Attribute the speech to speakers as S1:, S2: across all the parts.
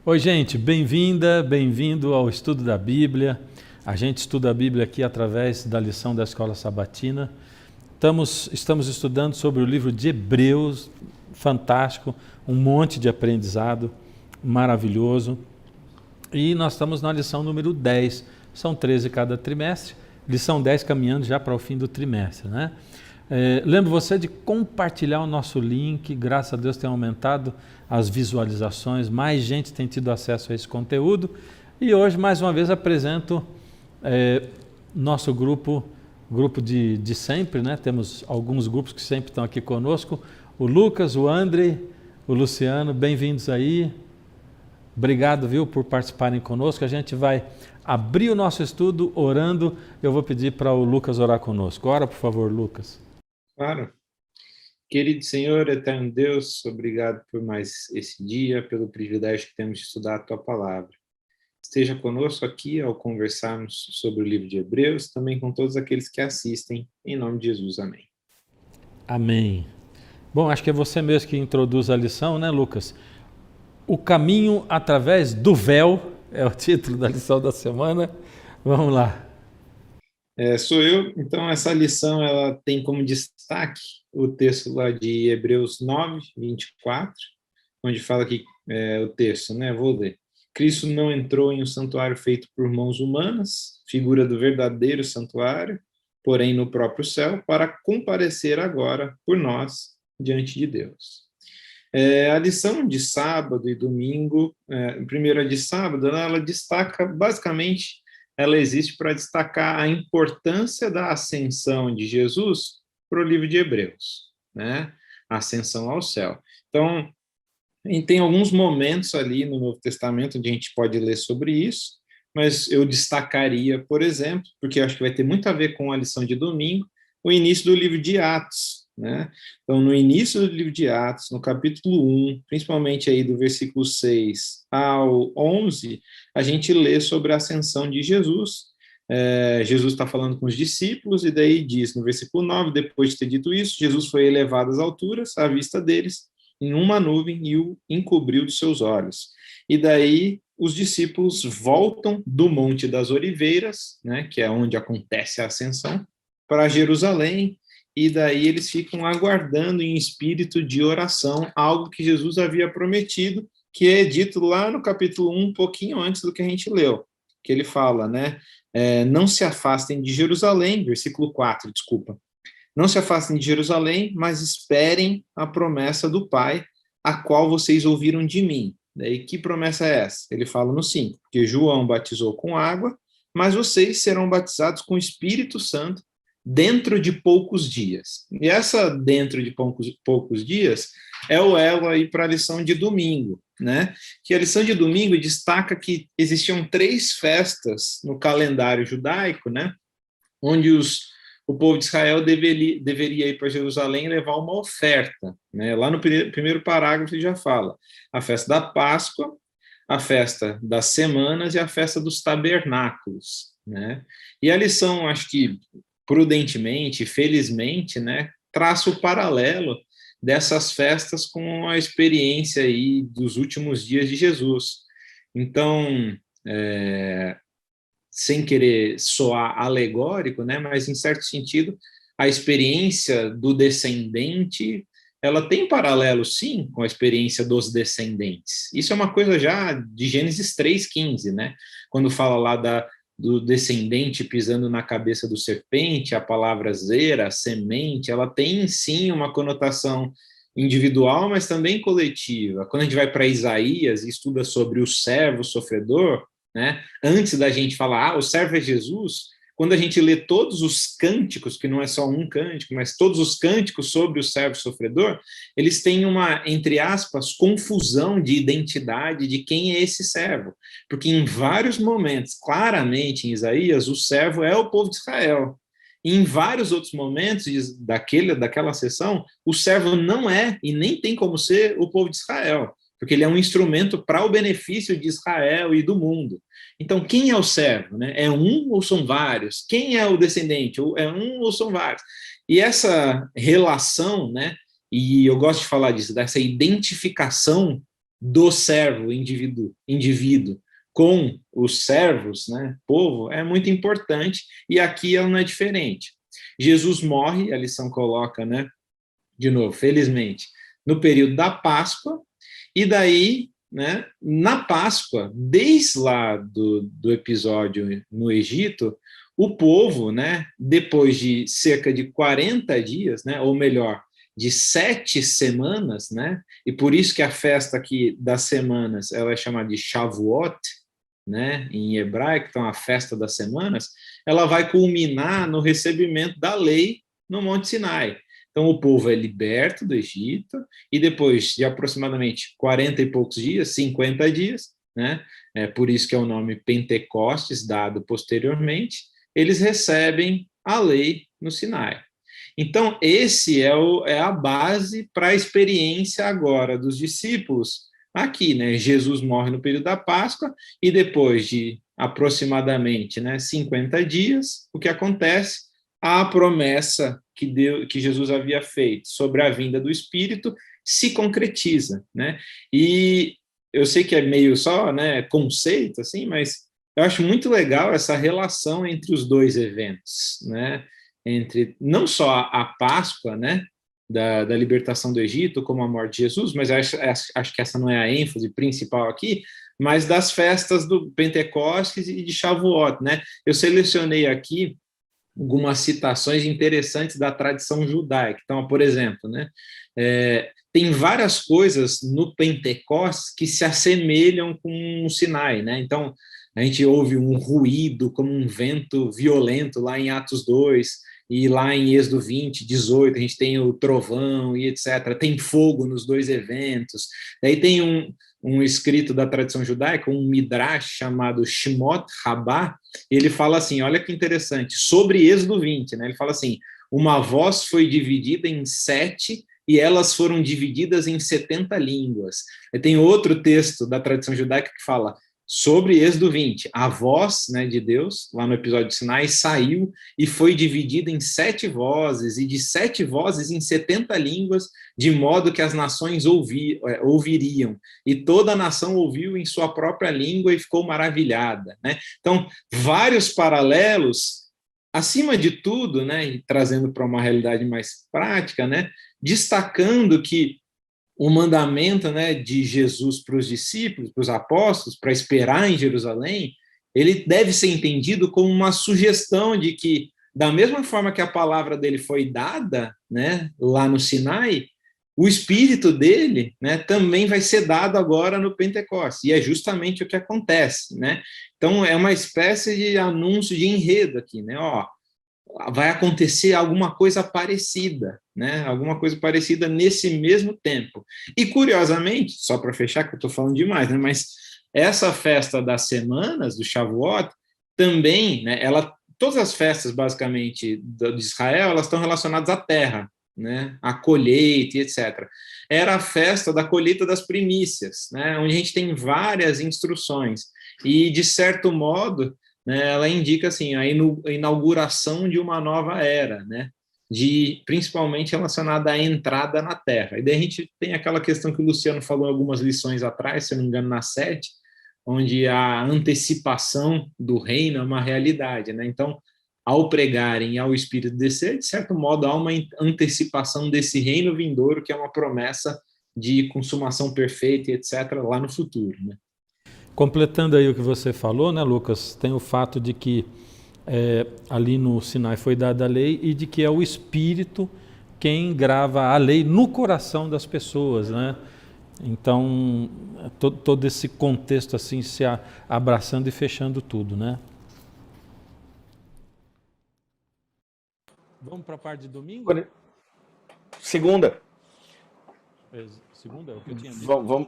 S1: Oi, gente, bem-vinda, bem-vindo ao estudo da Bíblia. A gente estuda a Bíblia aqui através da lição da Escola Sabatina. Estamos estudando sobre o livro de Hebreus, fantástico, um monte de aprendizado maravilhoso. E nós estamos na lição número 10, são 13 cada trimestre, lição 10 caminhando já para o fim do trimestre, né? Lembro você de compartilhar o nosso link, graças a Deus tem aumentado as visualizações, mais gente tem tido acesso a esse conteúdo. E hoje, mais uma vez, apresento nosso grupo de sempre, né? Temos alguns grupos que sempre estão aqui conosco, o Lucas, o André, o Luciano, bem-vindos aí. Obrigado, viu, por participarem conosco. A gente vai abrir o nosso estudo orando. Eu vou pedir para o Lucas orar conosco. Ora, por favor, Lucas.
S2: Claro. Querido Senhor, eterno Deus, obrigado por mais esse dia, pelo privilégio que temos de estudar a Tua Palavra. Esteja conosco aqui ao conversarmos sobre o livro de Hebreus, também com todos aqueles que assistem, em nome de Jesus. Amém.
S1: Amém. Bom, acho que é você mesmo que introduz a lição, né, Lucas? O caminho através do véu é o título da lição da semana. Vamos lá.
S2: Sou eu. Então, essa lição ela tem como destaque o texto lá de Hebreus 9, 24, onde fala que o texto, né? Vou ler. Cristo não entrou em um santuário feito por mãos humanas, figura do verdadeiro santuário, porém no próprio céu, para comparecer agora por nós diante de Deus. A lição de sábado e domingo, primeiro a de sábado, ela destaca, basicamente, ela existe para destacar a importância da ascensão de Jesus para o livro de Hebreus, né? A ascensão ao céu. Então, tem alguns momentos ali no Novo Testamento onde a gente pode ler sobre isso, mas eu destacaria, por exemplo, porque eu acho que vai ter muito a ver com a lição de domingo, o início do livro de Atos, né? Então, no início do livro de Atos, no capítulo 1, principalmente aí do versículo 6 ao 11, a gente lê sobre a ascensão de Jesus. Jesus está falando com os discípulos, e daí diz no versículo 9, depois de ter dito isso, Jesus foi elevado às alturas, à vista deles, em uma nuvem, e o encobriu dos seus olhos. E daí os discípulos voltam do Monte das Oliveiras, né, que é onde acontece a ascensão, para Jerusalém, e daí eles ficam aguardando em espírito de oração algo que Jesus havia prometido, que é dito lá no capítulo 1, um pouquinho antes do que a gente leu, que ele fala, né, não se afastem de Jerusalém, versículo 4, desculpa, não se afastem de Jerusalém, mas esperem a promessa do Pai, a qual vocês ouviram de mim. Daí, que promessa é essa? Ele fala no 5, porque João batizou com água, mas vocês serão batizados com o Espírito Santo dentro de poucos dias. E essa dentro de poucos dias é o elo aí para a lição de domingo, né? Que a lição de domingo destaca que existiam 3 festas no calendário judaico, né? Onde o povo de Israel deveria ir para Jerusalém e levar uma oferta, né? Lá no primeiro parágrafo ele já fala a festa da Páscoa, a festa das semanas e a festa dos tabernáculos, né? E a lição, acho que prudentemente, felizmente, né, traça o paralelo dessas festas com a experiência aí dos últimos dias de Jesus. Então, sem querer soar alegórico, né, mas em certo sentido, a experiência do descendente, ela tem paralelo, sim, com a experiência dos descendentes. Isso é uma coisa já de Gênesis 3,15, né, quando fala lá do descendente pisando na cabeça do serpente, a palavra zera, semente, ela tem sim uma conotação individual, mas também coletiva. Quando a gente vai para Isaías e estuda sobre o servo sofredor, né, antes da gente falar, o servo é Jesus, quando a gente lê todos os cânticos, que não é só um cântico, mas todos os cânticos sobre o servo sofredor, eles têm uma, entre aspas, confusão de identidade de quem é esse servo. Porque em vários momentos, claramente em Isaías, o servo é o povo de Israel. E em vários outros momentos daquela sessão, o servo não é e nem tem como ser o povo de Israel, porque ele é um instrumento para o benefício de Israel e do mundo. Então, quem é o servo? Né? É um ou são vários? Quem é o descendente? É um ou são vários? E essa relação, né, e eu gosto de falar disso, dessa identificação do servo, indivíduo com os servos, né, povo, é muito importante, e aqui ela não é diferente. Jesus morre, a lição coloca, né, de novo, felizmente, no período da Páscoa, e daí, né, na Páscoa, desde lá do episódio no Egito, o povo, né, depois de cerca de 40 dias, né, ou melhor, de 7 semanas, né, e por isso que a festa aqui das semanas ela é chamada de Shavuot, né, em hebraico, então a festa das semanas, ela vai culminar no recebimento da lei no Monte Sinai. Então o povo é liberto do Egito e depois de aproximadamente 40 e poucos dias, 50 dias, né, por isso que é o nome Pentecostes, dado posteriormente, eles recebem a lei no Sinai. Então, esse é a base para a experiência agora dos discípulos aqui, né? Jesus morre no período da Páscoa e depois de aproximadamente, né, 50 dias, o que acontece? A promessa que Jesus havia feito sobre a vinda do Espírito se concretiza, né? E eu sei que é meio só, né, conceito, assim, mas eu acho muito legal essa relação entre os dois eventos, né? Entre não só a Páscoa, né, da libertação do Egito, como a morte de Jesus, mas acho que essa não é a ênfase principal aqui, mas das festas do Pentecostes e de Shavuot, né? Eu selecionei aqui algumas citações interessantes da tradição judaica. Então, por exemplo, né, tem várias coisas no Pentecostes que se assemelham com o Sinai, né? Então, a gente ouve um ruído como um vento violento lá em Atos 2, e lá em Êxodo 20, 18, a gente tem o trovão e etc. Tem fogo nos dois eventos. Daí tem um escrito da tradição judaica, um midrash chamado Shemot Rabbah, ele fala assim, olha que interessante, sobre Êxodo 20, né? Ele fala assim, uma voz foi dividida em 7 e elas foram divididas em 70 línguas. E tem outro texto da tradição judaica que fala sobre Êxodo 20, a voz, né, de Deus, lá no episódio de Sinai, saiu e foi dividida em 7 vozes, e de 7 vozes em 70 línguas, de modo que as nações ouviriam. E toda a nação ouviu em sua própria língua e ficou maravilhada, né? Então, vários paralelos, acima de tudo, né, e trazendo para uma realidade mais prática, né, destacando que o mandamento, né, de Jesus para os discípulos, para os apóstolos, para esperar em Jerusalém, ele deve ser entendido como uma sugestão de que, da mesma forma que a palavra dele foi dada, né, lá no Sinai, o Espírito dele, né, também vai ser dado agora no Pentecostes, e é justamente o que acontece, né? Então, é uma espécie de anúncio de enredo aqui, né? Ó, vai acontecer alguma coisa parecida, né? Alguma coisa parecida nesse mesmo tempo. E curiosamente, só para fechar, que eu estou falando demais, né? Mas essa festa das semanas do Shavuot também, né? Todas as festas basicamente de Israel, elas estão relacionadas à terra, né? A colheita e etc. Era a festa da colheita das primícias, né? Onde a gente tem várias instruções e de certo modo, né, ela indica assim a inauguração de uma nova era, né, principalmente relacionada à entrada na Terra. E daí a gente tem aquela questão que o Luciano falou em algumas lições atrás, se eu não me engano, na 7, onde a antecipação do reino é uma realidade, né? Então, ao pregarem ao Espírito descer, de certo modo, há uma antecipação desse reino vindouro, que é uma promessa de consumação perfeita e etc., lá no futuro, né?
S1: Completando aí o que você falou, né, Lucas, tem o fato de que ali no Sinai foi dada a lei e de que é o Espírito quem grava a lei no coração das pessoas, né? Então, todo esse contexto assim se abraçando e fechando tudo, né? Vamos para a parte de domingo?
S3: Segunda.
S1: Segunda é o que eu tinha dito.
S3: Vamos.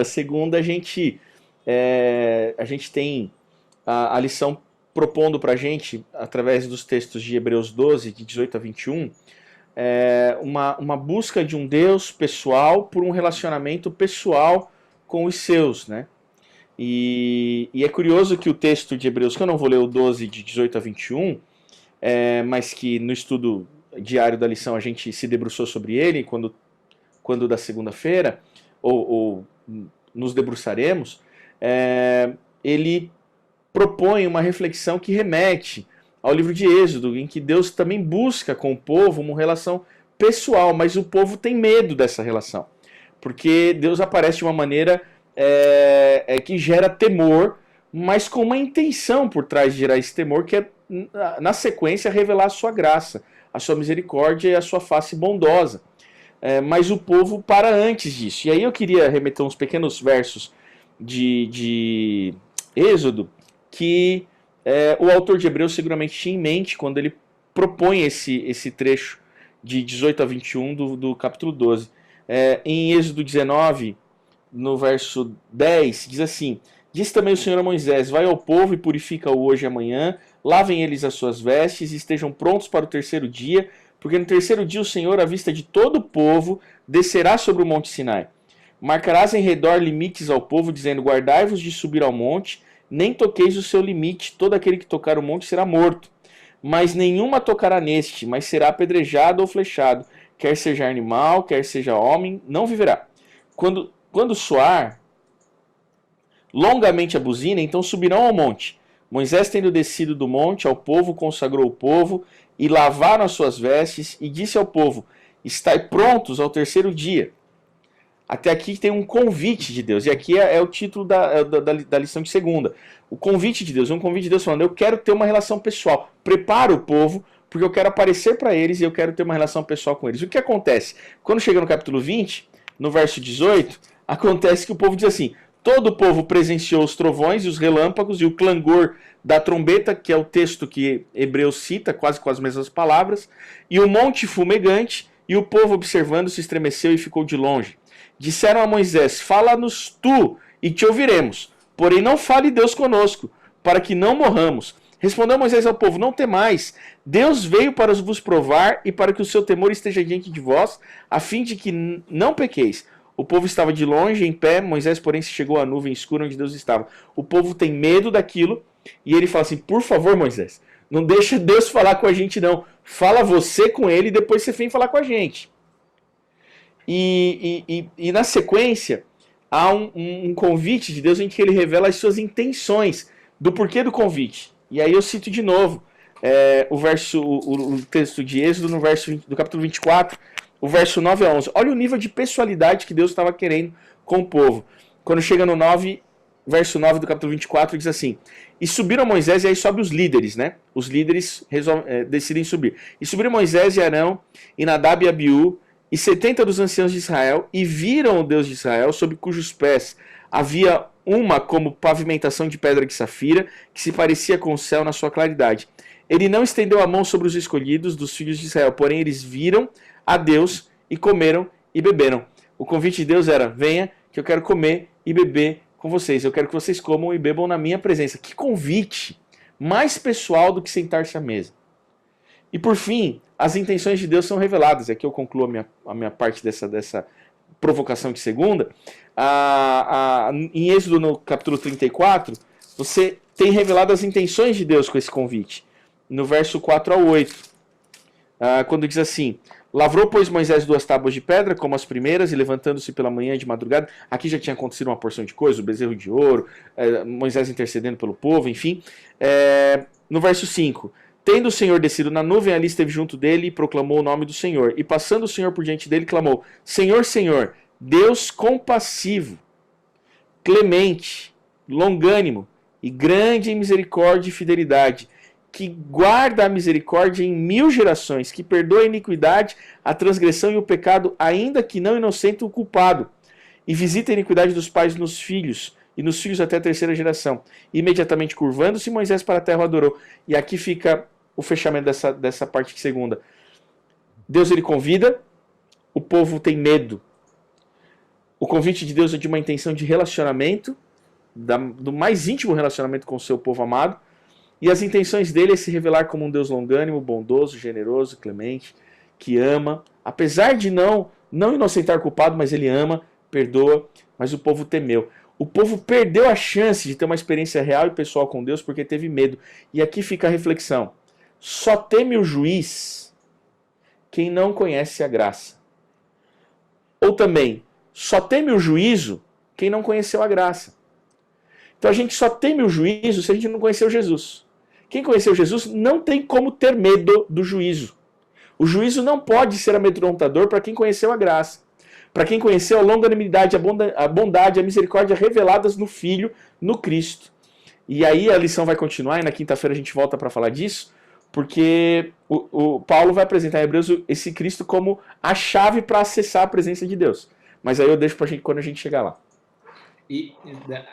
S3: Segunda a gente tem a lição propondo para a gente, através dos textos de Hebreus 12, de 18 a 21, uma busca de um Deus pessoal por um relacionamento pessoal com os seus, né? E é curioso que o texto de Hebreus, que eu não vou ler o 12, de 18 a 21, mas que no estudo diário da lição a gente se debruçou sobre ele, quando da segunda-feira, ou nos debruçaremos, ele propõe uma reflexão que remete ao livro de Êxodo, em que Deus também busca com o povo uma relação pessoal, mas o povo tem medo dessa relação, porque Deus aparece de uma maneira que gera temor, mas com uma intenção por trás de gerar esse temor, que é, na sequência, revelar a sua graça, a sua misericórdia e a sua face bondosa. Mas o povo para antes disso. E aí eu queria remeter uns pequenos versos de Êxodo que o autor de Hebreus seguramente tinha em mente quando ele propõe esse trecho de 18 a 21 do capítulo 12. Em Êxodo 19, no verso 10, diz assim: Diz também o Senhor a Moisés: Vai ao povo e purifica-o hoje e amanhã, lavem eles as suas vestes e estejam prontos para o terceiro dia, porque no terceiro dia o Senhor, à vista de todo o povo, descerá sobre o monte Sinai. Marcarás em redor limites ao povo, dizendo: Guardai-vos de subir ao monte, nem toqueis o seu limite, todo aquele que tocar o monte será morto. Mas nenhuma tocará neste, mas será apedrejado ou flechado, quer seja animal, quer seja homem, não viverá. Quando soar longamente a buzina, então subirão ao monte. Moisés, tendo descido do monte ao povo, consagrou o povo, e lavaram as suas vestes, e disse ao povo: Estai prontos ao terceiro dia. Até aqui tem um convite de Deus, e aqui é o título da lição de segunda. O convite de Deus, um convite de Deus falando: eu quero ter uma relação pessoal, prepara o povo, porque eu quero aparecer para eles e eu quero ter uma relação pessoal com eles. O que acontece? Quando chega no capítulo 20, no verso 18, acontece que o povo diz assim: todo o povo presenciou os trovões e os relâmpagos e o clangor da trombeta, que é o texto que Hebreus cita, quase com as mesmas palavras, e o monte fumegante, e o povo observando se estremeceu e ficou de longe. Disseram a Moisés: Fala-nos tu, e te ouviremos, porém não fale Deus conosco, para que não morramos. Respondeu Moisés ao povo: Não temais, Deus veio para vos provar e para que o seu temor esteja diante de vós, a fim de que não pequeis. O povo estava de longe, em pé, Moisés, porém, se chegou à nuvem escura onde Deus estava. O povo tem medo daquilo, e ele fala assim: Por favor, Moisés, não deixa Deus falar com a gente, não. Fala você com ele e depois você vem falar com a gente. E na sequência, há um convite de Deus em que ele revela as suas intenções, do porquê do convite. E aí eu cito de novo o texto de Êxodo, no verso do capítulo 24, o verso 9 a 11. Olha o nível de pessoalidade que Deus estava querendo com o povo. Quando chega no 9, verso 9 do capítulo 24, diz assim: E subiram Moisés, e aí sobe os líderes, né? Os líderes decidem subir. E subiram Moisés e Arão, e Nadab e Abiú, e 70 dos anciãos de Israel, e viram o Deus de Israel, sob cujos pés havia uma como pavimentação de pedra de safira, que se parecia com o céu na sua claridade. Ele não estendeu a mão sobre os escolhidos dos filhos de Israel, porém eles viram a Deus e comeram e beberam. O convite de Deus era: venha, que eu quero comer e beber com vocês. Eu quero que vocês comam e bebam na minha presença. Que convite mais pessoal do que sentar-se à mesa. E por fim, as intenções de Deus são reveladas. Aqui eu concluo a minha parte dessa provocação de segunda. Em Êxodo, no capítulo 34, você tem revelado as intenções de Deus com esse convite. No verso 4 a 8, quando diz assim: Lavrou, pois, Moisés 2 tábuas de pedra, como as primeiras, e levantando-se pela manhã de madrugada. Aqui já tinha acontecido uma porção de coisas, o bezerro de ouro, Moisés intercedendo pelo povo, enfim. No verso 5, tendo o Senhor descido na nuvem, ali esteve junto dele e proclamou o nome do Senhor. E passando o Senhor por diante dele, clamou: Senhor, Senhor, Deus compassivo, clemente, longânimo e grande em misericórdia e fidelidade, que guarda a misericórdia em 1000 gerações, que perdoa a iniquidade, a transgressão e o pecado, ainda que não inocente o culpado, e visita a iniquidade dos pais nos filhos, e nos filhos até a 3ª geração. Imediatamente curvando-se, Moisés para a terra o adorou. E aqui fica o fechamento dessa parte segunda. Deus, ele convida, o povo tem medo. O convite de Deus é de uma intenção de relacionamento, do mais íntimo relacionamento com o seu povo amado. E as intenções dele é se revelar como um Deus longânimo, bondoso, generoso, clemente, que ama, apesar de não inocentar o culpado, mas ele ama, perdoa, mas o povo temeu. O povo perdeu a chance de ter uma experiência real e pessoal com Deus porque teve medo. E aqui fica a reflexão: só teme o juiz quem não conhece a graça. Ou também, só teme o juízo quem não conheceu a graça. Então a gente só teme o juízo se a gente não conheceu Jesus. Quem conheceu Jesus não tem como ter medo do juízo. O juízo não pode ser amedrontador para quem conheceu a graça. Para quem conheceu a longanimidade, a bondade, a misericórdia reveladas no Filho, no Cristo. E aí a lição vai continuar, e na quinta-feira a gente volta para falar disso, porque o Paulo vai apresentar em Hebreus esse Cristo como a chave para acessar a presença de Deus. Mas aí eu deixo para a gente quando a gente chegar lá.
S2: E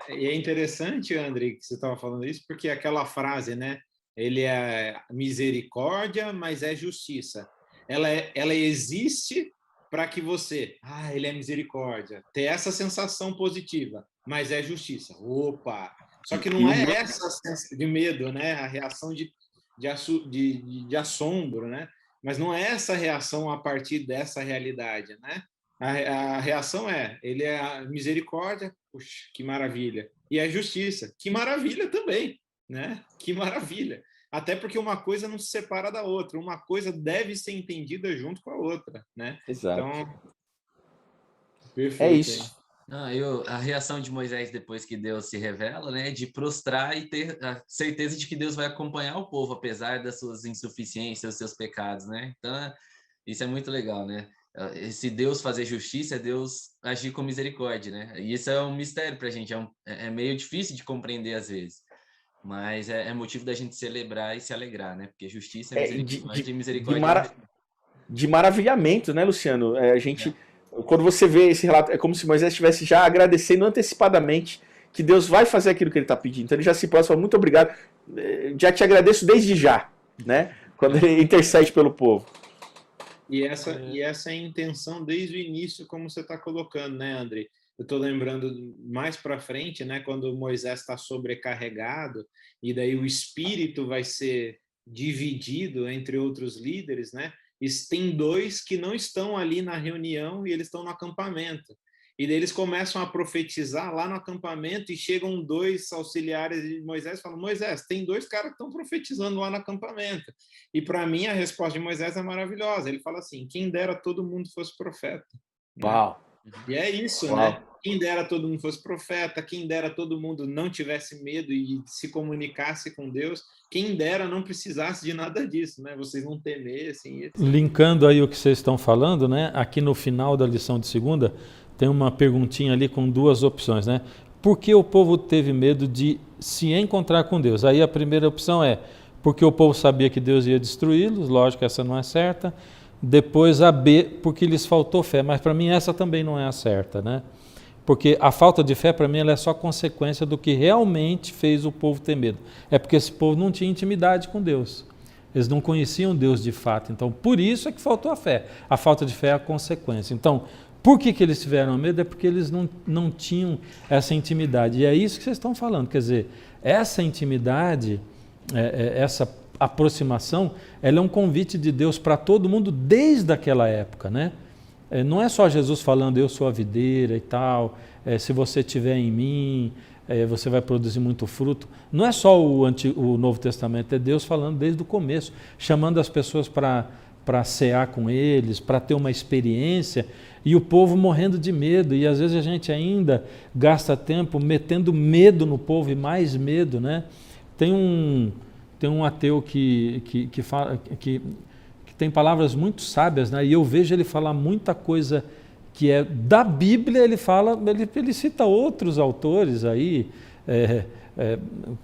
S2: é interessante, André, que você estava falando isso, porque aquela frase, né? Ele é misericórdia, mas é justiça. Ela existe para que você, ele é misericórdia, ter essa sensação positiva, mas é justiça. Opa! Só que não é essa sensação de medo, né? A reação de assombro, né? Mas não é essa reação a partir dessa realidade, né? A reação ele é a misericórdia, puxa, que maravilha. E a justiça, que maravilha também, né? Que maravilha. Até porque uma coisa não se separa da outra, uma coisa deve ser entendida junto com a outra, né?
S3: Exato.
S2: Então, perfeito.
S3: É isso.
S4: A reação de Moisés depois que Deus se revela, né, de prostrar e ter a certeza de que Deus vai acompanhar o povo, apesar das suas insuficiências, dos seus pecados, né? Então, isso é muito legal, né? Se Deus fazer justiça, é Deus agir com misericórdia, né? E isso é um mistério para a gente, é meio difícil de compreender às vezes. Mas é motivo da gente celebrar e se alegrar, né? Porque justiça é misericórdia e misericórdia.
S3: De maravilhamento, né, Luciano? Quando você vê esse relato, é como se Moisés estivesse já agradecendo antecipadamente que Deus vai fazer aquilo que ele está pedindo. Então ele já se pode falar, muito obrigado, já te agradeço desde já, né? Quando ele intercede pelo povo.
S2: E essa é a intenção desde o início, como você está colocando, né, André? Eu estou lembrando mais para frente, né, quando Moisés está sobrecarregado e daí o espírito vai ser dividido entre outros líderes, né? E tem dois que não estão ali na reunião e eles estão no acampamento. E daí eles começam a profetizar lá no acampamento e chegam dois auxiliares de Moisés e falam, Moisés, tem dois caras que estão profetizando lá no acampamento. E para mim a resposta de Moisés é maravilhosa. Ele fala assim, quem dera todo mundo fosse profeta.
S3: Uau!
S2: E é isso,
S3: Uau.
S2: né? Quem dera todo mundo fosse profeta, quem dera todo mundo não tivesse medo e se comunicasse com Deus, quem dera não precisasse de nada disso, né? Vocês não temessem. Etc.
S1: Linkando aí o que vocês estão falando, né? Aqui no final da lição de segunda, tem uma perguntinha ali com duas opções, né? Por que o povo teve medo de se encontrar com Deus? Aí a primeira opção é porque o povo sabia que Deus ia destruí-los, lógico, essa não é certa. Depois a B, porque lhes faltou fé, mas para mim essa também não é a certa, né? Porque a falta de fé, para mim, ela é só consequência do que realmente fez o povo ter medo. É porque esse povo não tinha intimidade com Deus. Eles não conheciam Deus de fato. Então, por isso é que faltou a fé. A falta de fé é a consequência. Então, por que eles tiveram medo? É porque eles não tinham essa intimidade. E é isso que vocês estão falando. Quer dizer, essa intimidade, essa aproximação, ela é um convite de Deus para todo mundo desde aquela época, né? Não é só Jesus falando, eu sou a videira e tal, se você estiver em mim, você vai produzir muito fruto. Não é só o Novo Testamento, é Deus falando desde o começo, chamando as pessoas para cear com eles, para ter uma experiência, e o povo morrendo de medo. E às vezes a gente ainda gasta tempo metendo medo no povo e mais medo, né? Tem um ateu que fala... que tem palavras muito sábias, né? E eu vejo ele falar muita coisa que é da Bíblia, ele cita outros autores aí,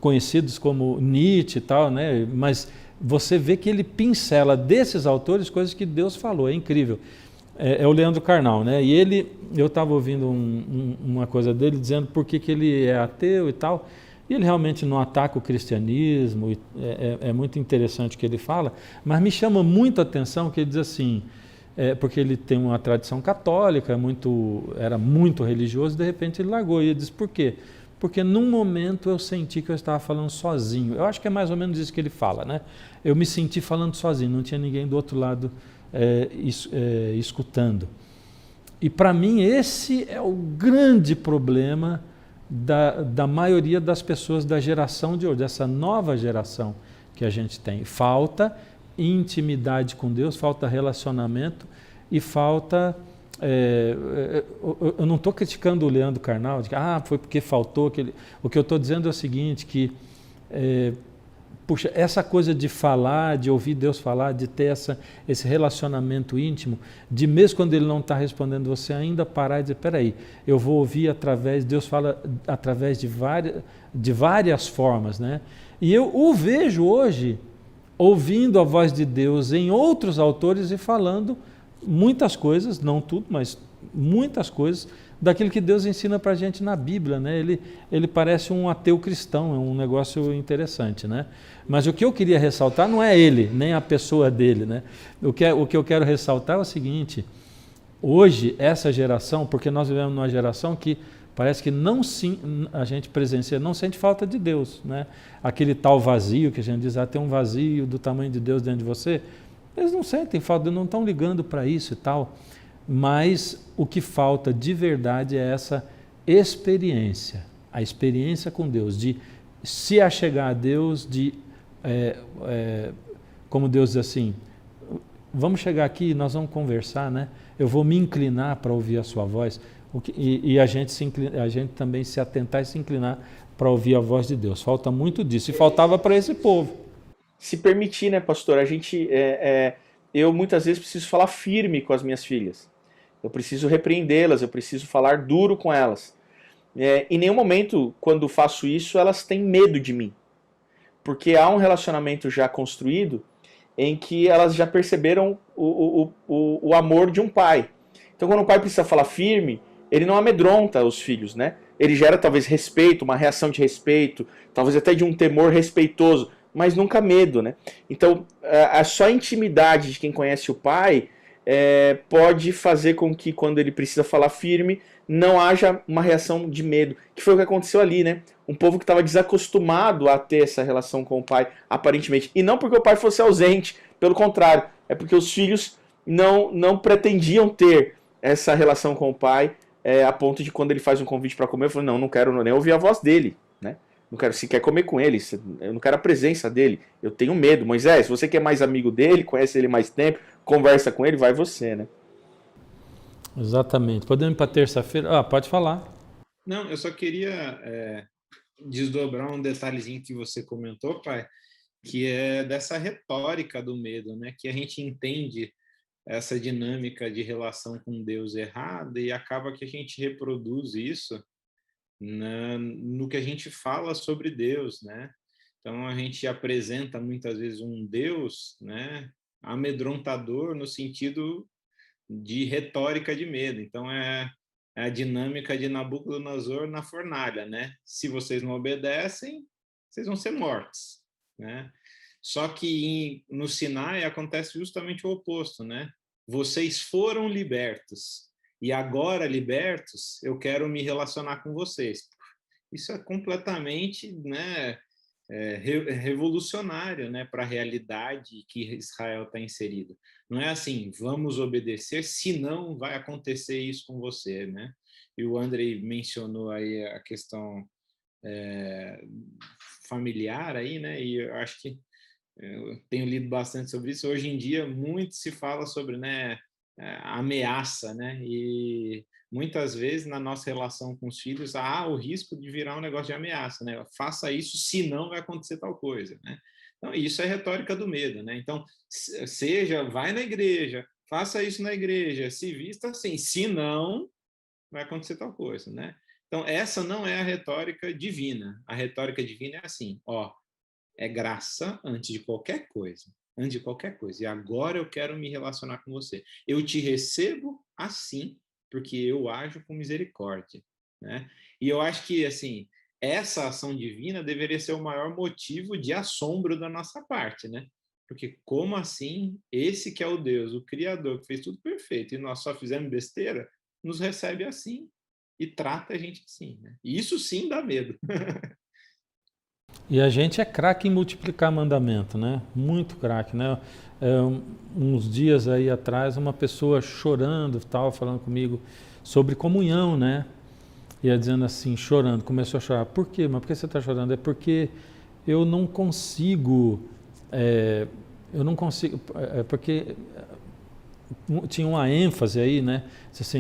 S1: conhecidos como Nietzsche e tal, né? Mas você vê que ele pincela desses autores coisas que Deus falou, é incrível. É o Leandro Carnal, né? E eu estava ouvindo uma coisa dele dizendo por que ele é ateu e tal. E ele realmente não ataca o cristianismo, é muito interessante o que ele fala, mas me chama muito a atenção que ele diz assim, porque ele tem uma tradição católica, era muito religioso, de repente ele largou, e ele diz, por quê? Porque num momento eu senti que eu estava falando sozinho. Eu acho que é mais ou menos isso que ele fala, né? Eu me senti falando sozinho, não tinha ninguém do outro lado escutando. E para mim esse é o grande problema da maioria das pessoas da geração de hoje, dessa nova geração que a gente tem. Falta intimidade com Deus, falta relacionamento e falta eu não estou criticando o Leandro Carnal, de que foi porque faltou aquele. O que eu estou dizendo é o seguinte, que puxa, essa coisa de falar, de ouvir Deus falar, de ter esse relacionamento íntimo, de mesmo quando Ele não está respondendo, você ainda parar e dizer, peraí, eu vou ouvir Deus fala através de várias formas, né? E eu o vejo hoje ouvindo a voz de Deus em outros autores e falando muitas coisas, não tudo, mas muitas coisas, daquilo que Deus ensina para a gente na Bíblia, né? Ele parece um ateu cristão, é um negócio interessante, né? Mas o que eu queria ressaltar não é ele, nem a pessoa dele, né? O que eu quero ressaltar é o seguinte, hoje, essa geração, porque nós vivemos numa geração que parece que a gente presencia, não sente falta de Deus, né? Aquele tal vazio que a gente diz, tem um vazio do tamanho de Deus dentro de você, eles não sentem falta, não estão ligando para isso e tal, mas o que falta de verdade é essa experiência, a experiência com Deus, de se achegar a Deus, como Deus diz assim, vamos chegar aqui e nós vamos conversar, né? Eu vou me inclinar para ouvir a sua voz, e a gente também se atentar e se inclinar para ouvir a voz de Deus. Falta muito disso, e faltava para esse povo.
S3: Se permitir, né, pastor? Eu muitas vezes preciso falar firme com as minhas filhas. Eu preciso repreendê-las, eu preciso falar duro com elas. Em nenhum momento, quando faço isso, elas têm medo de mim. Porque há um relacionamento já construído em que elas já perceberam o amor de um pai. Então, quando o pai precisa falar firme, ele não amedronta os filhos, né? Ele gera talvez respeito, uma reação de respeito, talvez até de um temor respeitoso, mas nunca medo, né? Então, a só intimidade de quem conhece o pai pode fazer com que, quando ele precisa falar firme, não haja uma reação de medo, que foi o que aconteceu ali, né? Um povo que estava desacostumado a ter essa relação com o pai, aparentemente. E não porque o pai fosse ausente, pelo contrário, é porque os filhos não pretendiam ter essa relação com o pai, a ponto de, quando ele faz um convite para comer, eu falo, não quero nem ouvir a voz dele, né? Não quero sequer comer com ele, eu não quero a presença dele, eu tenho medo. Moisés, se você que é mais amigo dele, conhece ele mais tempo, conversa com ele, vai você, né?
S1: Exatamente. Podemos ir para terça-feira? Pode falar.
S2: Não, eu só queria desdobrar um detalhezinho que você comentou, pai, que é dessa retórica do medo, né? Que a gente entende essa dinâmica de relação com Deus errada e acaba que a gente reproduz isso no que a gente fala sobre Deus, né? Então a gente apresenta muitas vezes um Deus, né, amedrontador no sentido de retórica de medo. Então é a dinâmica de Nabucodonosor na fornalha, né? Se vocês não obedecem, vocês vão ser mortos, né? Só que no Sinai acontece justamente o oposto, né? Vocês foram libertos. E agora, libertos, eu quero me relacionar com vocês. Isso é completamente, né, revolucionário, né, para a realidade que Israel está inserido. Não é assim, vamos obedecer, senão vai acontecer isso com você, né? E o Andrei mencionou aí a questão familiar aí, né? E eu acho que eu tenho lido bastante sobre isso. Hoje em dia, muito se fala sobre, né, ameaça, né? E muitas vezes na nossa relação com os filhos há o risco de virar um negócio de ameaça, né? Faça isso, senão vai acontecer tal coisa, né? Então, isso é retórica do medo, né? Então, vai na igreja, faça isso na igreja, se vista assim, senão vai acontecer tal coisa, né? Então, essa não é a retórica divina. A retórica divina é assim, é graça antes de qualquer coisa. Antes de qualquer coisa. E agora eu quero me relacionar com você. Eu te recebo assim, porque eu ajo com misericórdia, né? E eu acho que, assim, essa ação divina deveria ser o maior motivo de assombro da nossa parte, né? Porque como assim, esse que é o Deus, o Criador, que fez tudo perfeito, e nós só fizemos besteira, nos recebe assim e trata a gente assim, né? E isso sim dá medo.
S1: E a gente é craque em multiplicar mandamento, né? Muito craque, né? Uns dias aí atrás, uma pessoa chorando, falando comigo sobre comunhão, né? Ia dizendo assim, chorando, começou a chorar. Por quê? Mas por que você está chorando? É porque eu não consigo, porque tinha uma ênfase aí, né? Assim,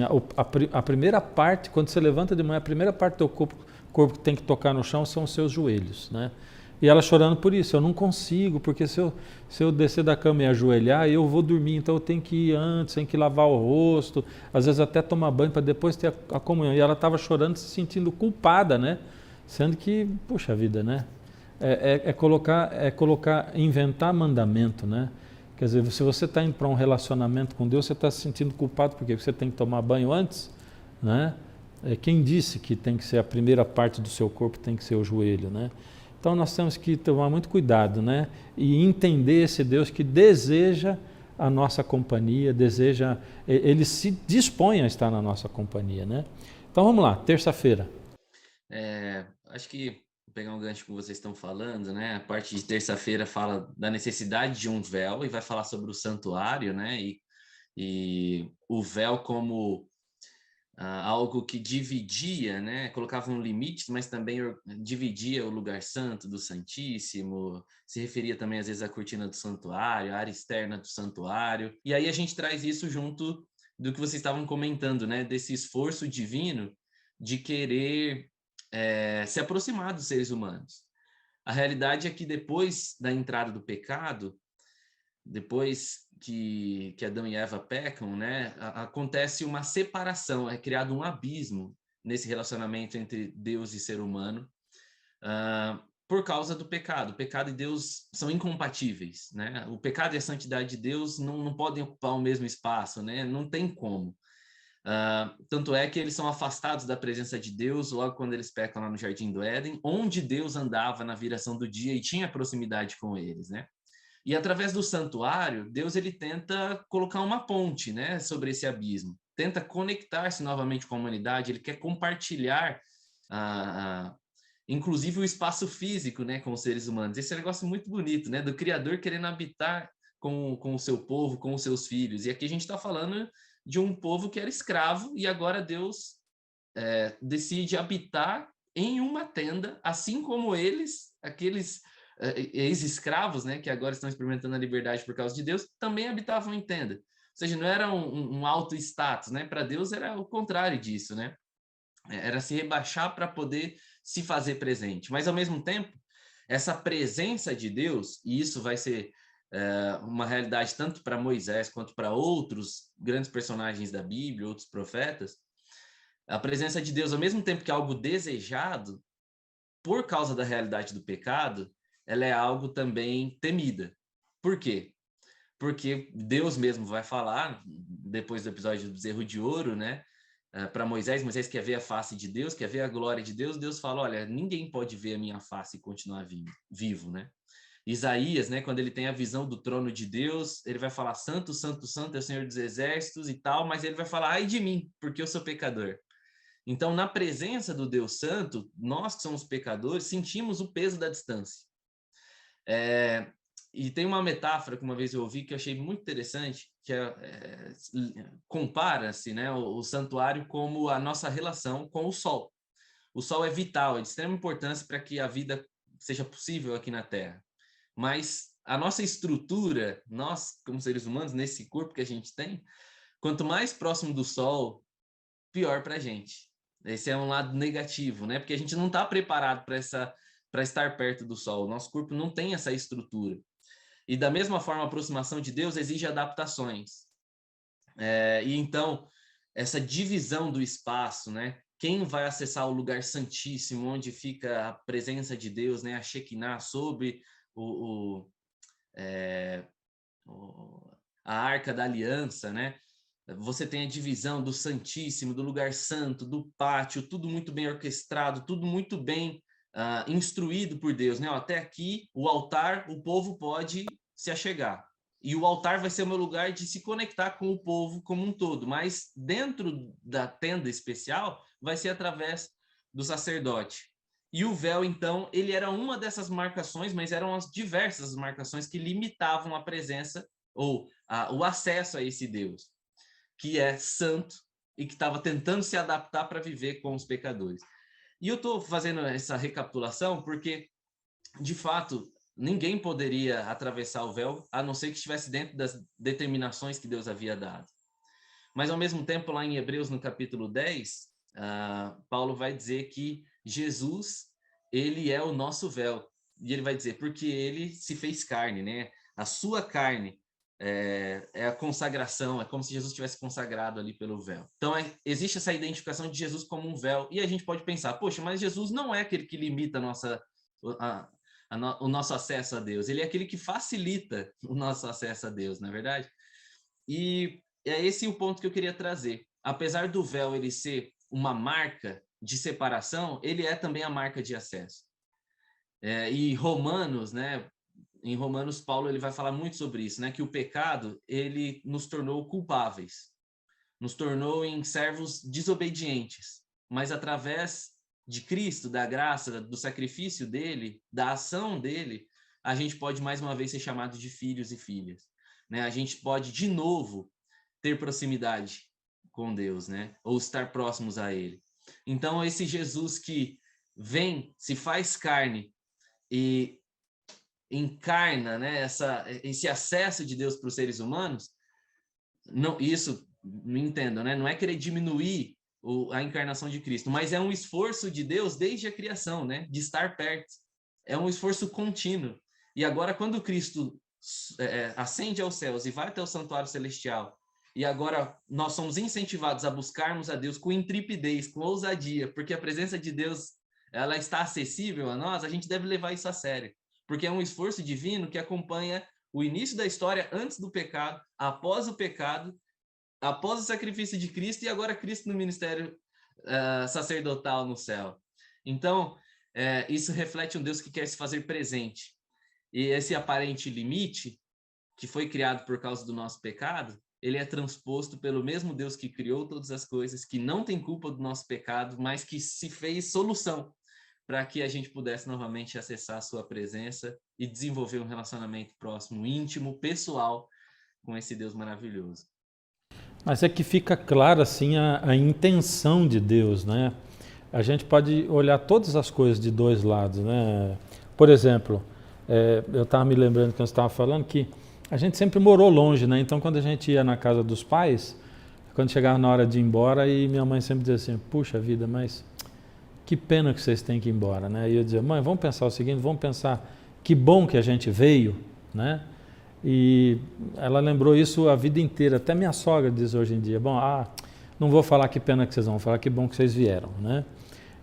S1: a primeira parte, quando você levanta de manhã, a primeira parte do teu corpo que tem que tocar no chão são os seus joelhos, né? E ela chorando por isso, eu não consigo, porque se eu descer da cama e ajoelhar, eu vou dormir, então eu tenho que ir antes, tenho que lavar o rosto, às vezes até tomar banho para depois ter a comunhão. E ela estava chorando, se sentindo culpada, né? Sendo que, puxa vida, né? Inventar mandamento, né? Quer dizer, se você está indo para um relacionamento com Deus, você está se sentindo culpado porque você tem que tomar banho antes, né? Quem disse que tem que ser a primeira parte do seu corpo, tem que ser o joelho, né? Então nós temos que tomar muito cuidado, né? E entender esse Deus que deseja a nossa companhia, ele se dispõe a estar na nossa companhia, né? Então vamos lá, terça-feira.
S4: Acho que vou pegar um gancho que vocês estão falando, né? A parte de terça-feira fala da necessidade de um véu e vai falar sobre o santuário, né? E o véu como algo que dividia, né? Colocava um limite, mas também dividia o lugar santo do Santíssimo, se referia também às vezes à cortina do santuário, à área externa do santuário. E aí a gente traz isso junto do que vocês estavam comentando, né? Desse esforço divino de querer se aproximar dos seres humanos. A realidade é que depois da entrada do pecado, depois que Adão e Eva pecam, né, acontece uma separação, é criado um abismo nesse relacionamento entre Deus e ser humano, por causa do pecado. O pecado e Deus são incompatíveis, né? O pecado e a santidade de Deus não podem ocupar o mesmo espaço, né? Não tem como. Tanto é que eles são afastados da presença de Deus logo quando eles pecam lá no Jardim do Éden, onde Deus andava na viração do dia e tinha proximidade com eles, né? E através do santuário, Deus ele tenta colocar uma ponte, né, sobre esse abismo, tenta conectar-se novamente com a humanidade, ele quer compartilhar, inclusive o espaço físico, né, com os seres humanos. Esse é um negócio muito bonito, né, do Criador querendo habitar com o seu povo, com os seus filhos. E aqui a gente está falando de um povo que era escravo e agora Deus decide habitar em uma tenda, assim como aqueles ex-escravos, né, que agora estão experimentando a liberdade por causa de Deus, também habitavam em tenda. Ou seja, não era um alto status, né? Para Deus era o contrário disso, né? Era se rebaixar para poder se fazer presente. Mas, ao mesmo tempo, essa presença de Deus, e isso vai ser uma realidade tanto para Moisés quanto para outros grandes personagens da Bíblia, outros profetas, a presença de Deus, ao mesmo tempo que é algo desejado, por causa da realidade do pecado, ela é algo também temida. Por quê? Porque Deus mesmo vai falar, depois do episódio do bezerro de ouro, né, para Moisés quer ver a face de Deus, quer ver a glória de Deus, Deus fala, olha, ninguém pode ver a minha face e continuar vivo, né? Isaías, né, quando ele tem a visão do trono de Deus, ele vai falar, santo, santo, santo é o Senhor dos exércitos e tal, mas ele vai falar, ai de mim, porque eu sou pecador. Então, na presença do Deus Santo, nós que somos pecadores, sentimos o peso da distância. E tem uma metáfora que uma vez eu ouvi que eu achei muito interessante, que compara-se, né, o santuário como a nossa relação com o Sol. O Sol é vital, é de extrema importância para que a vida seja possível aqui na Terra. Mas a nossa estrutura, nós como seres humanos, nesse corpo que a gente tem, quanto mais próximo do Sol, pior para a gente. Esse é um lado negativo, né? Porque a gente não está preparado para estar perto do Sol. O nosso corpo não tem essa estrutura. E da mesma forma, a aproximação de Deus exige adaptações. E então, essa divisão do espaço, né? Quem vai acessar o lugar santíssimo, onde fica a presença de Deus, né? A Shekinah, sobre a Arca da Aliança, né? Você tem a divisão do Santíssimo, do lugar santo, do pátio, tudo muito bem orquestrado, tudo muito bem instruído por Deus, né? Até aqui, o altar, o povo pode se achegar. E o altar vai ser o meu lugar de se conectar com o povo como um todo. Mas dentro da tenda especial, vai ser através do sacerdote. E o véu, então, ele era uma dessas marcações, mas eram as diversas marcações que limitavam a presença ou o acesso a esse Deus, que é santo e que estava tentando se adaptar para viver com os pecadores. E eu estou fazendo essa recapitulação porque, de fato, ninguém poderia atravessar o véu, a não ser que estivesse dentro das determinações que Deus havia dado. Mas, ao mesmo tempo, lá em Hebreus, no capítulo 10, Paulo vai dizer que Jesus, ele é o nosso véu. E ele vai dizer, porque ele se fez carne, né? A sua carne é a consagração, é como se Jesus tivesse consagrado ali pelo véu. Então, existe essa identificação de Jesus como um véu. E a gente pode pensar, poxa, mas Jesus não é aquele que limita o nosso acesso a Deus. Ele é aquele que facilita o nosso acesso a Deus, não é verdade? E é esse o ponto que eu queria trazer. Apesar do véu ele ser uma marca de separação, ele é também a marca de acesso. E Romanos, né? Em Romanos, Paulo ele vai falar muito sobre isso, né? Que o pecado ele nos tornou culpáveis, nos tornou em servos desobedientes. Mas através de Cristo, da graça, do sacrifício dele, da ação dele, a gente pode mais uma vez ser chamado de filhos e filhas, né? A gente pode de novo ter proximidade com Deus, né? Ou estar próximos a ele. Então, esse Jesus que vem, se faz carne e encarna, né, esse acesso de Deus para os seres humanos, não, isso, me entendam, né? Não é querer diminuir a encarnação de Cristo, mas é um esforço de Deus desde a criação, né? De estar perto. É um esforço contínuo. E agora, quando Cristo ascende aos céus e vai até o santuário celestial, e agora nós somos incentivados a buscarmos a Deus com intrepidez, com ousadia, porque a presença de Deus ela está acessível a nós, a gente deve levar isso a sério, porque é um esforço divino que acompanha o início da história antes do pecado, após o pecado, após o sacrifício de Cristo e agora Cristo no ministério sacerdotal no céu. Então, isso reflete um Deus que quer se fazer presente. E esse aparente limite, que foi criado por causa do nosso pecado, ele é transposto pelo mesmo Deus que criou todas as coisas, que não tem culpa do nosso pecado, mas que se fez solução para que a gente pudesse novamente acessar a sua presença e desenvolver um relacionamento próximo, íntimo, pessoal com esse Deus maravilhoso.
S1: Mas é que fica clara assim a intenção de Deus, né? A gente pode olhar todas as coisas de dois lados, né? Por exemplo, eu estava me lembrando que eu estava falando que a gente sempre morou longe, né? Então, quando a gente ia na casa dos pais, quando chegava na hora de ir embora, e minha mãe sempre dizia assim, puxa vida, mas que pena que vocês têm que ir embora, né? E eu dizia, mãe, vamos pensar o seguinte, vamos pensar que bom que a gente veio, né? E ela lembrou isso a vida inteira, até minha sogra diz hoje em dia, bom, não vou falar que pena que vocês vão, falar que bom que vocês vieram, né?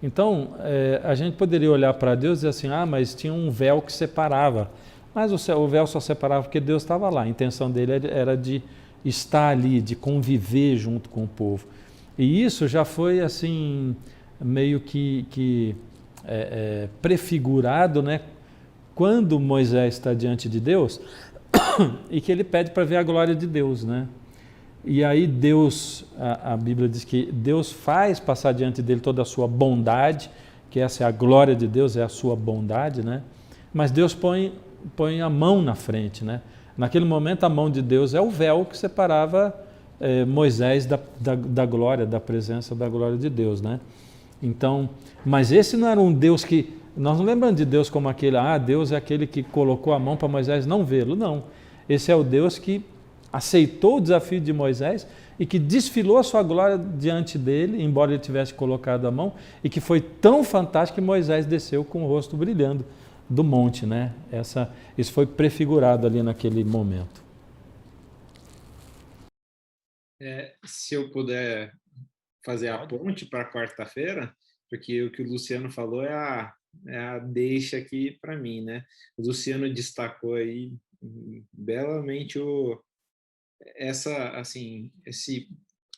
S1: Então, a gente poderia olhar para Deus e dizer assim, mas tinha um véu que separava. Mas o véu só separava porque Deus estava lá. A intenção dele era de estar ali, de conviver junto com o povo. E isso já foi assim, meio que prefigurado, né? Quando Moisés está diante de Deus e que ele pede para ver a glória de Deus, né? E aí Deus, a Bíblia diz que Deus faz passar diante dele toda a sua bondade, que essa é a glória de Deus, é a sua bondade, né? Mas Deus põe a mão na frente, né? Naquele momento a mão de Deus é o véu que separava Moisés da glória, da presença da glória de Deus, né? Então, mas esse não era um Deus que, nós não lembramos de Deus como aquele, Deus é aquele que colocou a mão para Moisés não vê-lo, não. Esse é o Deus que aceitou o desafio de Moisés e que desfilou a sua glória diante dele, embora ele tivesse colocado a mão, e que foi tão fantástico que Moisés desceu com o rosto brilhando do monte, né? Isso foi prefigurado ali naquele momento.
S2: Se eu puder fazer a ponte para quarta-feira, porque o que o Luciano falou é a deixa aqui para mim, né? O Luciano destacou aí belamente esse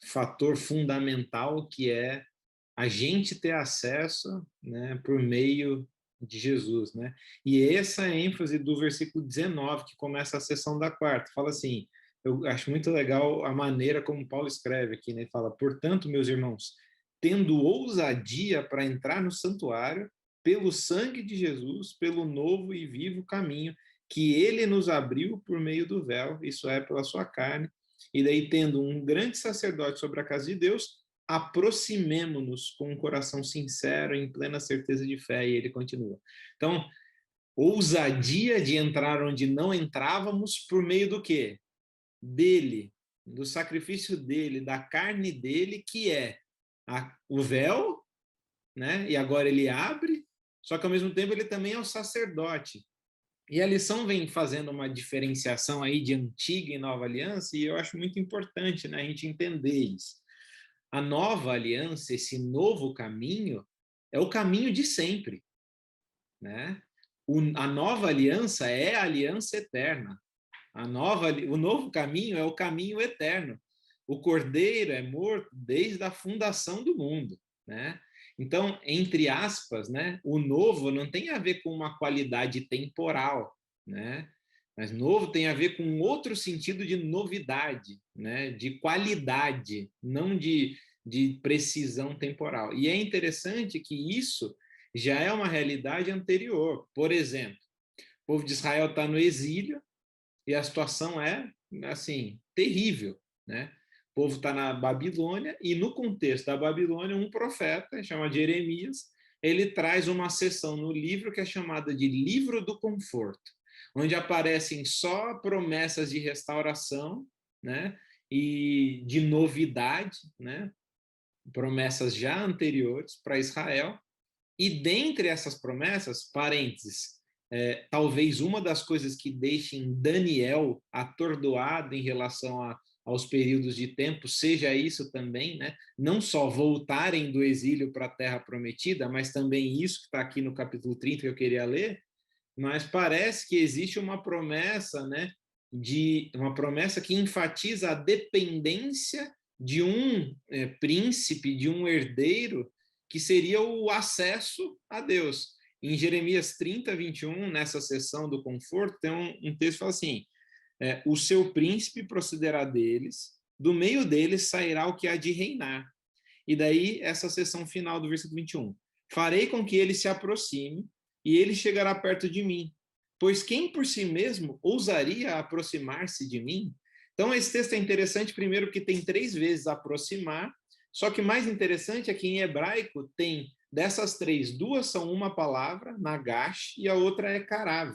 S2: fator fundamental que é a gente ter acesso, né, por meio de Jesus, né? E essa é a ênfase do versículo 19, que começa a sessão da quarta. Fala assim, eu acho muito legal a maneira como Paulo escreve aqui, né? Ele fala, portanto, meus irmãos, tendo ousadia para entrar no santuário, pelo sangue de Jesus, pelo novo e vivo caminho que ele nos abriu por meio do véu, isso é, pela sua carne, e daí tendo um grande sacerdote sobre a casa de Deus, aproximemo-nos com um coração sincero, em plena certeza de fé, e ele continua. Então, ousadia de entrar onde não entrávamos por meio do quê? Dele, do sacrifício dele, da carne dele, que é o véu, né? E agora ele abre, só que ao mesmo tempo ele também é o sacerdote. E a lição vem fazendo uma diferenciação aí de antiga e nova aliança, e eu acho muito importante, né, a gente entender isso. A nova aliança, esse novo caminho, é o caminho de sempre, né? A nova aliança é a aliança eterna. O novo caminho é o caminho eterno. O Cordeiro é morto desde a fundação do mundo, né? Então, entre aspas, né, o novo não tem a ver com uma qualidade temporal, né? Mas novo tem a ver com outro sentido de novidade, né? De qualidade, não de precisão temporal. E é interessante que isso já é uma realidade anterior. Por exemplo, o povo de Israel está no exílio e a situação é, assim, terrível, né? O povo está na Babilônia e, no contexto da Babilônia, um profeta, chamado Jeremias, ele traz uma seção no livro que é chamada de Livro do Conforto, onde aparecem só promessas de restauração, né? E de novidade, né? Promessas já anteriores para Israel. E dentre essas promessas, parênteses, talvez uma das coisas que deixem Daniel atordoado em relação aos períodos de tempo seja isso também, né? Não só voltarem do exílio para a Terra Prometida, mas também isso que está aqui no capítulo 30 que eu queria ler, mas parece que existe uma promessa, né? Uma promessa que enfatiza a dependência de um príncipe, de um herdeiro, que seria o acesso a Deus. Em Jeremias 30, 21, nessa seção do conforto, tem um texto que fala assim, o seu príncipe procederá deles, do meio deles sairá o que há de reinar. E daí, essa seção final do versículo 21. Farei com que ele se aproxime, e ele chegará perto de mim. Pois quem por si mesmo ousaria aproximar-se de mim? Então, esse texto é interessante, primeiro, porque tem 3 vezes aproximar, só que mais interessante é que em hebraico tem, dessas 3, 2 são uma palavra, nagash, e a outra é karav.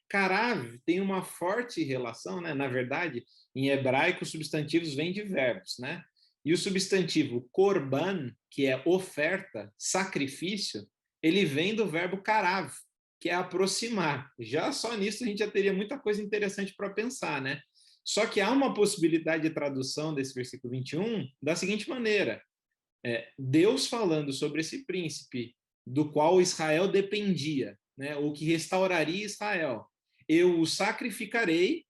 S2: Karav tem uma forte relação, né? Na verdade, em hebraico, os substantivos vêm de verbos, né? E o substantivo korban, que é oferta, sacrifício, ele vem do verbo karav, que é aproximar. Já só nisso a gente já teria muita coisa interessante para pensar, né? Só que há uma possibilidade de tradução desse versículo 21 da seguinte maneira: Deus falando sobre esse príncipe do qual Israel dependia, né? O que restauraria Israel. Eu o sacrificarei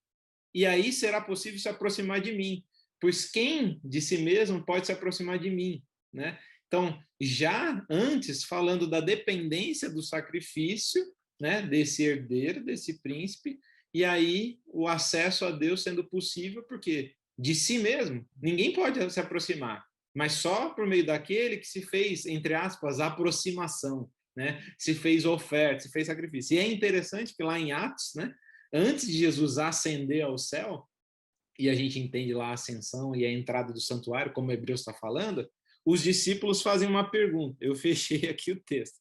S2: e aí será possível se aproximar de mim. Pois quem de si mesmo pode se aproximar de mim, né? Então, já antes, falando da dependência do sacrifício, né, desse herdeiro, desse príncipe, e aí o acesso a Deus sendo possível, porque de si mesmo ninguém pode se aproximar, mas só por meio daquele que se fez, entre aspas, aproximação, né? Se fez oferta, se fez sacrifício. E é interessante que lá em Atos, né, antes de Jesus ascender ao céu, e a gente entende lá a ascensão e a entrada do santuário, como Hebreus está falando, os discípulos fazem uma pergunta. Eu fechei aqui o texto.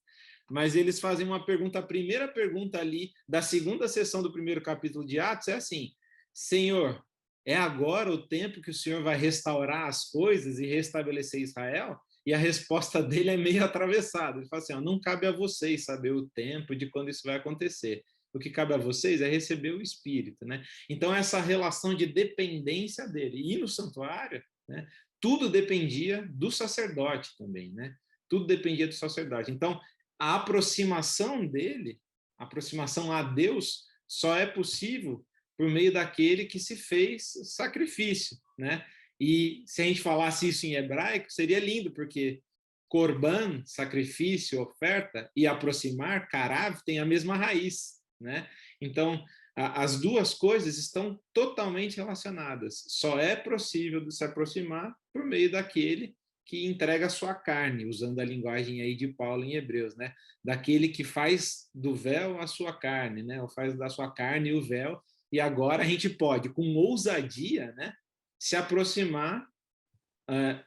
S2: Mas eles fazem uma pergunta, a primeira pergunta ali da segunda sessão do primeiro capítulo de Atos é assim: Senhor, é agora o tempo que o Senhor vai restaurar as coisas e restabelecer Israel? E a resposta dele é meio atravessada. Ele fala assim, não cabe a vocês saber o tempo de quando isso vai acontecer. O que cabe a vocês é receber o Espírito, né? Então, essa relação de dependência dele. E no santuário, né, tudo dependia do sacerdote também, né? Tudo dependia do sacerdote. Então, a aproximação dele, a aproximação a Deus, só é possível por meio daquele que se fez sacrifício, né? E se a gente falasse isso em hebraico, seria lindo, porque korban, sacrifício, oferta, e aproximar, karav, tem a mesma raiz, né? Então, as duas coisas estão totalmente relacionadas. Só é possível de se aproximar por meio daquele que entrega a sua carne, usando a linguagem aí de Paulo em Hebreus, né? Daquele que faz do véu a sua carne, né? Ou faz da sua carne o véu, e agora a gente pode, com ousadia, né, se aproximar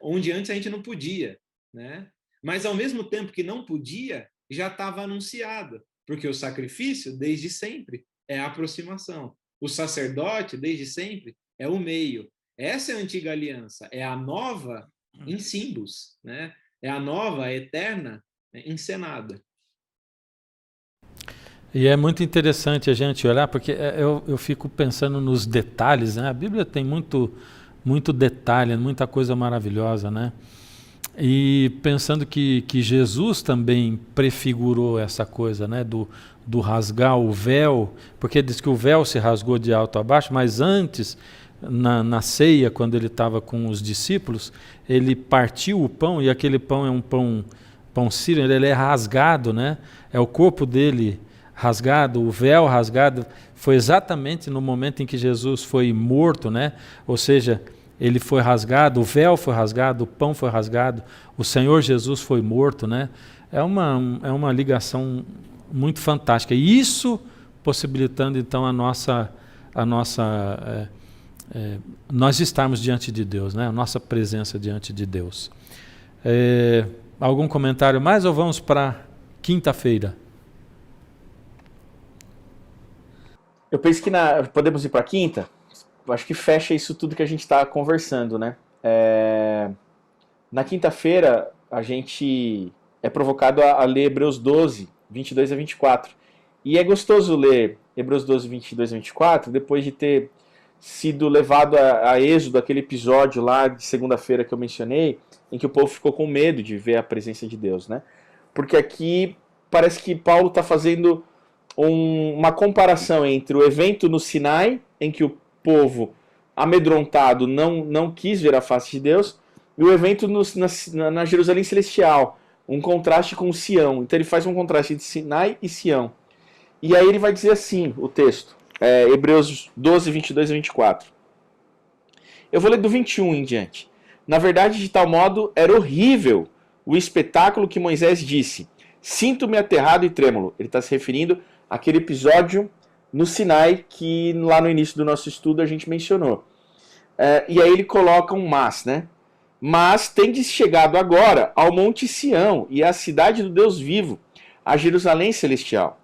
S2: onde antes a gente não podia, né? Mas ao mesmo tempo que não podia, já estava anunciado, Porque o sacrifício, desde sempre, é a aproximação. O sacerdote, desde sempre, é o meio. Essa é a antiga aliança, é a nova em símbolos, né? É a nova, a eterna, encenada.
S1: E é muito interessante a gente olhar, porque eu fico pensando nos detalhes, né? A Bíblia tem muito detalhe, muita coisa maravilhosa, né? E pensando que Jesus também prefigurou essa coisa, né? Do rasgar o véu, porque diz que o véu se rasgou de alto a baixo, mas antes, na ceia, quando ele estava com os discípulos, ele partiu o pão, e aquele pão é um pão sírio, ele é rasgado, né? É o corpo dele rasgado, o véu rasgado, foi exatamente no momento em que Jesus foi morto, né? Ou seja, ele foi rasgado, o véu foi rasgado, o pão foi rasgado, o Senhor Jesus foi morto, né? É uma ligação muito fantástica. E isso possibilitando então nós estarmos diante de Deus, né? A nossa presença diante de Deus. Algum comentário mais ou vamos para quinta-feira?
S3: Eu penso que podemos ir para quinta. Eu acho que fecha isso tudo que a gente está conversando, né? Na quinta-feira, a gente é provocado a ler Hebreus 12, 22 a 24. E é gostoso ler Hebreus 12, 22 a 24, depois de ter sido levado a êxodo, aquele episódio lá de segunda-feira que eu mencionei, em que o povo ficou com medo de ver a presença de Deus, né? Porque aqui parece que Paulo está fazendo uma comparação entre o evento no Sinai, em que o povo amedrontado não quis ver a face de Deus, e o evento na Jerusalém Celestial, um contraste com Sião. Então ele faz um contraste entre Sinai e Sião. E aí ele vai dizer assim, o texto, Hebreus 12, 22 e 24. Eu vou ler do 21 em diante. Na verdade, de tal modo, era horrível o espetáculo que Moisés disse: sinto-me aterrado e trêmulo. Ele está se referindo àquele episódio no Sinai que lá no início do nosso estudo a gente mencionou. E aí ele coloca um mas, né? Mas tendes chegado agora ao Monte Sião e à cidade do Deus vivo, a Jerusalém Celestial,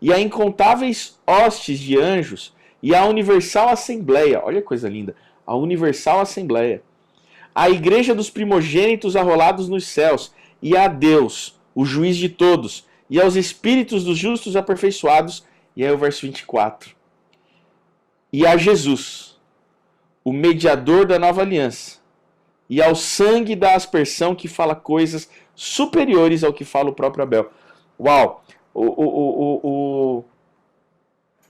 S3: e a incontáveis hostes de anjos, e a universal assembleia, olha que coisa linda, a universal assembleia, a igreja dos primogênitos arrolados nos céus, e a Deus, o juiz de todos, e aos espíritos dos justos aperfeiçoados, e aí o verso 24, e a Jesus, o mediador da nova aliança, e ao sangue da aspersão que fala coisas superiores ao que fala o próprio Abel. Uau!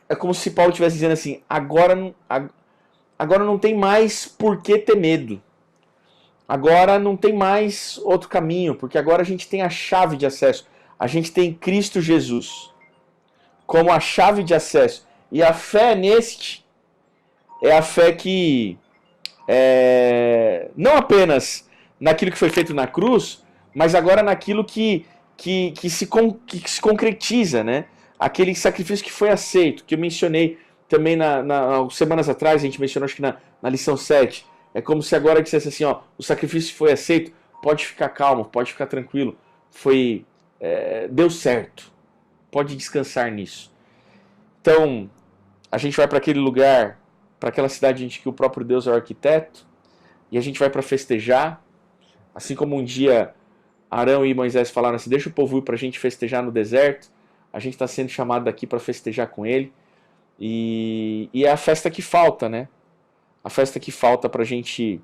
S3: É como se Paulo estivesse dizendo assim, agora não tem mais por que ter medo. Agora não tem mais outro caminho, porque agora a gente tem a chave de acesso. A gente tem Cristo Jesus como a chave de acesso. E a fé neste é a fé que não apenas naquilo que foi feito na cruz, mas agora naquilo que se concretiza, né? Aquele sacrifício que foi aceito, que eu mencionei também semanas atrás, a gente mencionou acho que na lição 7. É como se agora dissesse assim, ó, o sacrifício foi aceito, pode ficar calmo, pode ficar tranquilo, deu certo, pode descansar nisso. Então, a gente vai para aquele lugar, para aquela cidade em que o próprio Deus é o arquiteto, e a gente vai para festejar, assim como um dia Arão e Moisés falaram assim, deixa o povo ir para a gente festejar no deserto, a gente está sendo chamado daqui para festejar com ele, e é a festa que falta, né? A festa que falta pra gente,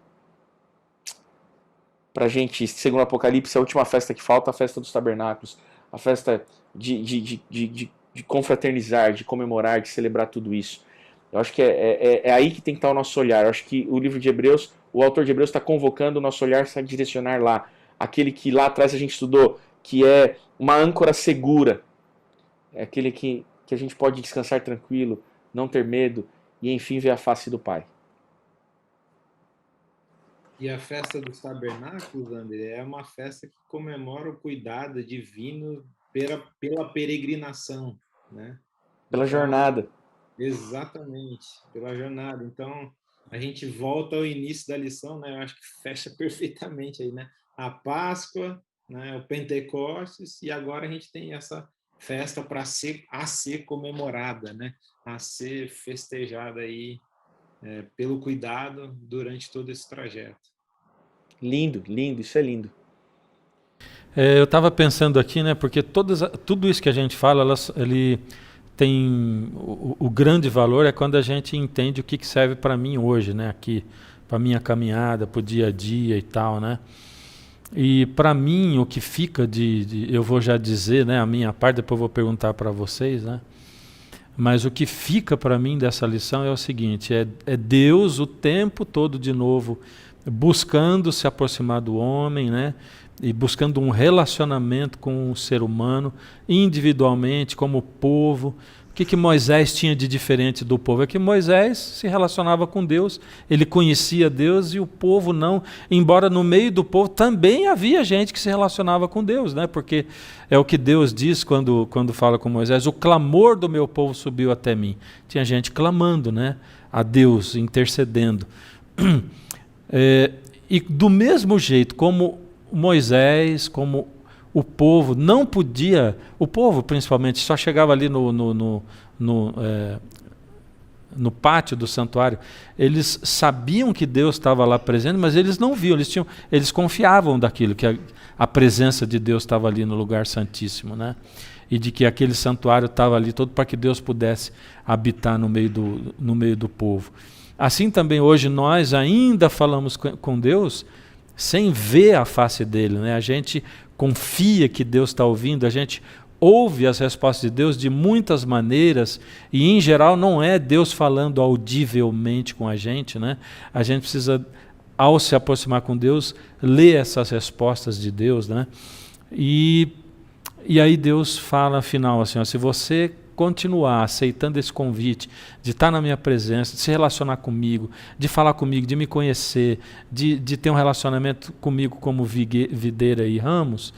S3: segundo o Apocalipse, a última festa que falta é a festa dos tabernáculos, a festa de confraternizar, de comemorar, de celebrar tudo isso. Eu acho que é aí que tem que estar o nosso olhar. Eu acho que o livro de Hebreus, o autor de Hebreus está convocando o nosso olhar a direcionar lá. Aquele que lá atrás a gente estudou, que é uma âncora segura. É aquele que a gente pode descansar tranquilo, não ter medo e enfim ver a face do Pai.
S2: E a festa dos tabernáculos, André, é uma festa que comemora o cuidado divino pela peregrinação, né?
S3: Pela jornada.
S2: Exatamente, pela jornada. Então, a gente volta ao início da lição, né? Eu acho que fecha perfeitamente aí, né? A Páscoa, né? O Pentecostes, e agora a gente tem essa festa para ser comemorada, né? A ser festejada aí pelo cuidado durante todo esse trajeto.
S3: Lindo, lindo, isso é lindo.
S1: Eu estava pensando aqui, né, porque tudo isso que a gente fala, ele tem o grande valor é quando a gente entende o que serve para mim hoje, né, aqui, para minha caminhada, para o dia a dia e tal, né. E para mim o que fica eu vou já dizer, né, a minha parte, depois eu vou perguntar para vocês, né. Mas o que fica para mim dessa lição é o seguinte: é Deus o tempo todo de novo buscando se aproximar do homem, né? E buscando um relacionamento com o ser humano, individualmente, como povo. O que Moisés tinha de diferente do povo? É que Moisés se relacionava com Deus, ele conhecia Deus e o povo não, embora no meio do povo também havia gente que se relacionava com Deus, né? Porque é o que Deus diz quando fala com Moisés: o clamor do meu povo subiu até mim. Tinha gente clamando, né, a Deus, intercedendo. E do mesmo jeito como Moisés, como o povo não podia, o povo principalmente só chegava ali no pátio do santuário, eles sabiam que Deus estava lá presente, mas eles não viam, eles confiavam daquilo, que a presença de Deus estava ali no lugar santíssimo, né? E de que aquele santuário estava ali todo para que Deus pudesse habitar no meio do povo. Assim também hoje nós ainda falamos com Deus sem ver a face dele, né? A gente confia que Deus está ouvindo, a gente ouve as respostas de Deus de muitas maneiras e em geral não é Deus falando audivelmente com a gente, né? A gente precisa, ao se aproximar com Deus, ler essas respostas de Deus, né? E aí Deus fala afinal assim, ó, se você continuar aceitando esse convite de estar na minha presença, de se relacionar comigo, de falar comigo, de me conhecer, de ter um relacionamento comigo como videira e ramos,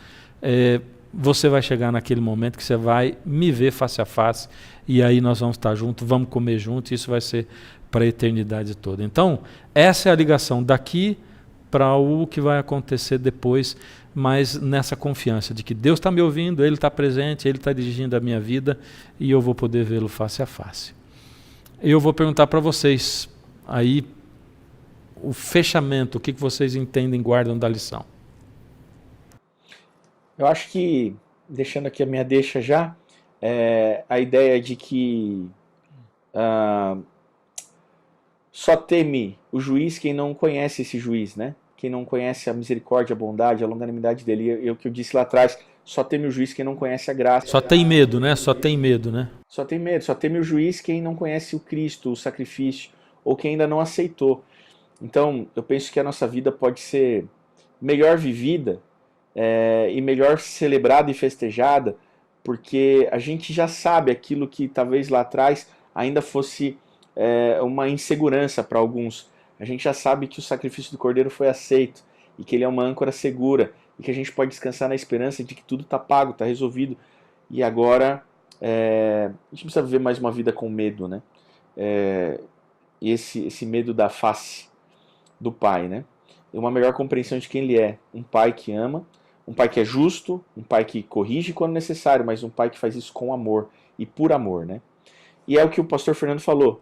S1: você vai chegar naquele momento que você vai me ver face a face e aí nós vamos estar juntos, vamos comer juntos, e isso vai ser para a eternidade toda. Então, essa é a ligação daqui para o que vai acontecer depois, mas nessa confiança de que Deus está me ouvindo, Ele está presente, Ele está dirigindo a minha vida e eu vou poder vê-lo face a face. Eu vou perguntar para vocês, aí, o fechamento, o que vocês entendem, guardam da lição?
S3: Eu acho que, deixando aqui a minha deixa já, a ideia de que só teme o juiz quem não conhece esse juiz, né? Quem não conhece a misericórdia, a bondade, a longanimidade dele. E o que eu disse lá atrás, só teme o juiz quem não conhece a graça.
S1: Só tem medo, né? Só tem medo, né?
S3: Só tem medo, só teme o juiz quem não conhece o Cristo, o sacrifício, ou quem ainda não aceitou. Então, eu penso que a nossa vida pode ser melhor vivida e melhor celebrada e festejada, porque a gente já sabe aquilo que talvez lá atrás ainda fosse uma insegurança para alguns. A gente já sabe que o sacrifício do Cordeiro foi aceito e que ele é uma âncora segura e que a gente pode descansar na esperança de que tudo está pago, está resolvido. E agora a gente precisa viver mais uma vida com medo, né? E esse medo da face do Pai, né? E uma melhor compreensão de quem Ele é. Um Pai que ama, um Pai que é justo, um Pai que corrige quando necessário, mas um Pai que faz isso com amor e por amor, né? E é o que o pastor Fernando falou.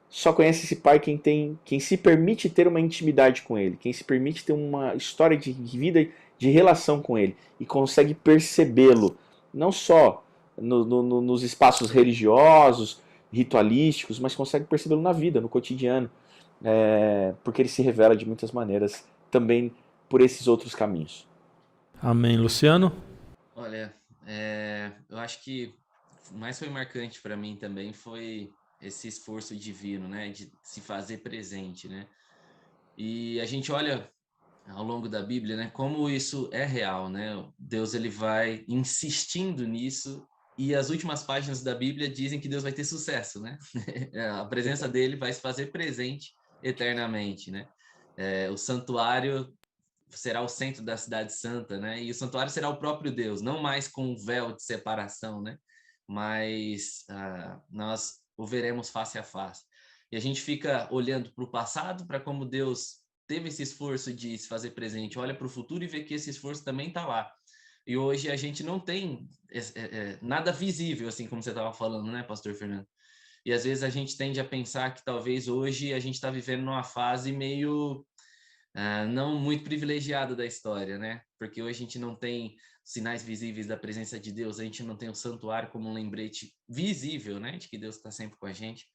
S3: Só conhece esse Pai quem se permite ter uma intimidade com Ele, quem se permite ter uma história de vida, de relação com Ele, e consegue percebê-lo, não só nos espaços religiosos, ritualísticos, mas consegue percebê-lo na vida, no cotidiano, porque Ele se revela de muitas maneiras, também por esses outros caminhos.
S1: Amém. Luciano?
S4: Olha, eu acho que o mais foi marcante para mim também foi esse esforço divino, né, de se fazer presente, né? E a gente olha ao longo da Bíblia, né, como isso é real, né? Deus ele vai insistindo nisso e as últimas páginas da Bíblia dizem que Deus vai ter sucesso, né? A presença dele vai se fazer presente eternamente, né? O santuário será o centro da cidade santa, né? E o santuário será o próprio Deus, não mais com um véu de separação, né? Mas nós o veremos face a face. E a gente fica olhando para o passado, para como Deus teve esse esforço de se fazer presente, olha para o futuro e vê que esse esforço também está lá. E hoje a gente não tem nada visível, assim como você estava falando, né, pastor Fernando? E às vezes a gente tende a pensar que talvez hoje a gente está vivendo numa fase meio não muito privilegiada da história, né? Porque hoje a gente não tem sinais visíveis da presença de Deus, a gente não tem o santuário como um lembrete visível, né, de que Deus está sempre com a gente,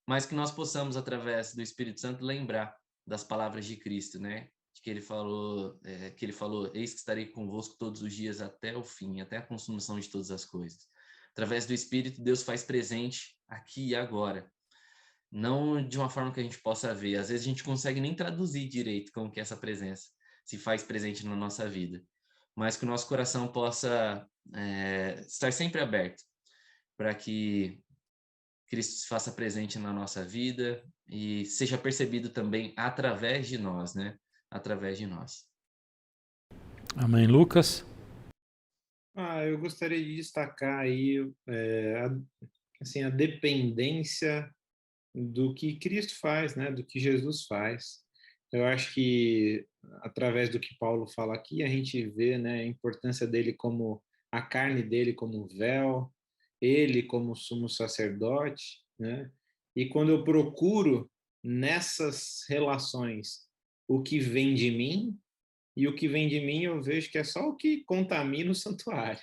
S4: mas que nós possamos, através do Espírito Santo, lembrar das palavras de Cristo, né? De que ele falou, eis que estarei convosco todos os dias até o fim, até a consumação de todas as coisas. Através do Espírito, Deus faz presente aqui e agora. Não de uma forma que a gente possa ver. Às vezes a gente consegue nem traduzir direito como que essa presença se faz presente na nossa vida. Mas que o nosso coração possa estar sempre aberto para que Cristo se faça presente na nossa vida e seja percebido também através de nós, né? Através de nós.
S1: Amém. Lucas?
S2: Eu gostaria de destacar aí a dependência do que Cristo faz, né? Do que Jesus faz. Eu acho que através do que Paulo fala aqui, a gente vê, né, a importância dele como a carne dele como véu, ele como sumo sacerdote, né? E quando eu procuro nessas relações o que vem de mim, e o que vem de mim eu vejo que é só o que contamina o santuário,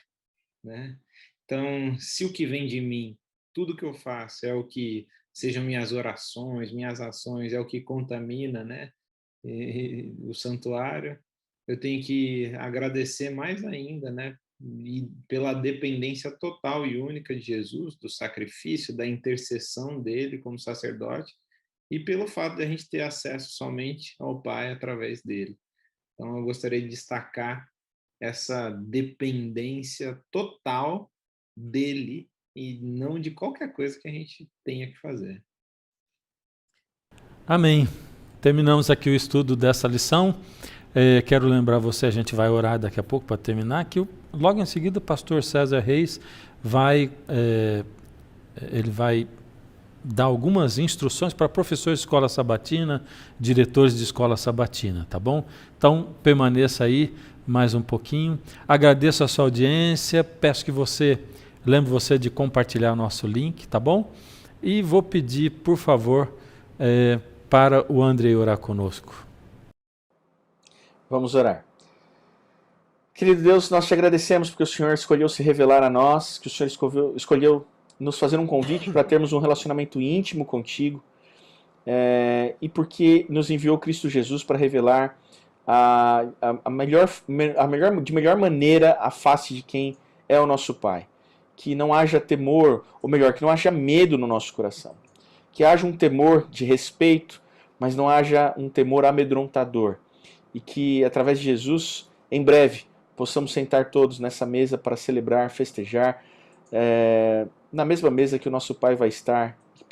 S2: né? Então, se o que vem de mim, tudo que eu faço é o que sejam minhas orações, minhas ações, é o que contamina, né, o santuário, eu tenho que agradecer mais ainda, né, e pela dependência total e única de Jesus, do sacrifício, da intercessão dele como sacerdote, e pelo fato de a gente ter acesso somente ao Pai através dele. Então, eu gostaria de destacar essa dependência total dele e não de qualquer coisa que a gente tenha que fazer.
S1: Amém. Terminamos aqui o estudo dessa lição. Quero lembrar você, a gente vai orar daqui a pouco para terminar, que logo em seguida o pastor César Reis ele vai dar algumas instruções para professores de escola sabatina, diretores de escola sabatina, tá bom? Então, permaneça aí mais um pouquinho. Agradeço a sua audiência, peço que lembre você de compartilhar o nosso link, tá bom? E vou pedir, por favor, para o Andrei orar conosco.
S3: Vamos orar. Querido Deus, nós te agradecemos porque o Senhor escolheu se revelar a nós, que o Senhor escolheu nos fazer um convite para termos um relacionamento íntimo contigo, e porque nos enviou Cristo Jesus para revelar de melhor maneira a face de quem é o nosso Pai. Que não haja temor, ou melhor, que não haja medo no nosso coração. Que haja um temor de respeito, mas não haja um temor amedrontador. E que, através de Jesus, em breve, possamos sentar todos nessa mesa para celebrar, festejar, na mesma mesa que o nosso Pai vai estar, que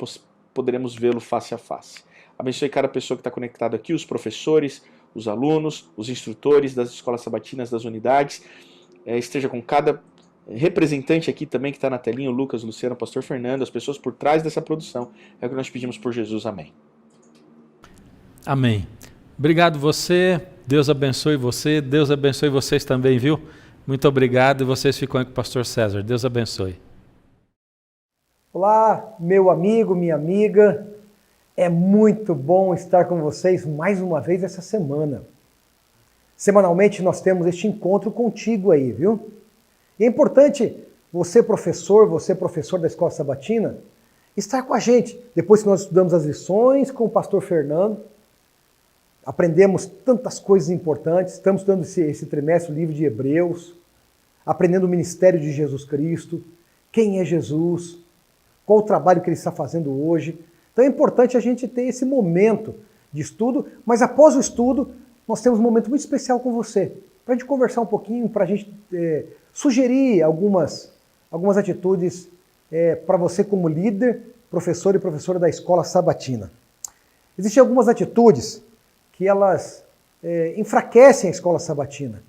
S3: poderemos vê-lo face a face. Abençoe cada pessoa que está conectada aqui, os professores, os alunos, os instrutores das escolas sabatinas, das unidades. Esteja com cada representante aqui também que está na telinha, o Lucas, o Luciano, o pastor Fernando, as pessoas por trás dessa produção. É o que nós pedimos por Jesus. Amém.
S1: Amém. Obrigado você, Deus abençoe você, Deus abençoe vocês também, viu? Muito obrigado e vocês ficam aí com o pastor César. Deus abençoe.
S5: Olá, meu amigo, minha amiga. É muito bom estar com vocês mais uma vez essa semana. Semanalmente nós temos este encontro contigo aí, viu? E é importante você, professor da Escola Sabatina, estar com a gente. Depois que nós estudamos as lições com o pastor Fernando, aprendemos tantas coisas importantes, estamos estudando esse trimestre o livro de Hebreus, aprendendo o ministério de Jesus Cristo, quem é Jesus, qual o trabalho que ele está fazendo hoje. Então é importante a gente ter esse momento de estudo, mas após o estudo, nós temos um momento muito especial com você, para a gente conversar um pouquinho, para a gente sugerir algumas atitudes para você como líder, professor e professora da Escola Sabatina. Existem algumas atitudes que elas enfraquecem a Escola Sabatina,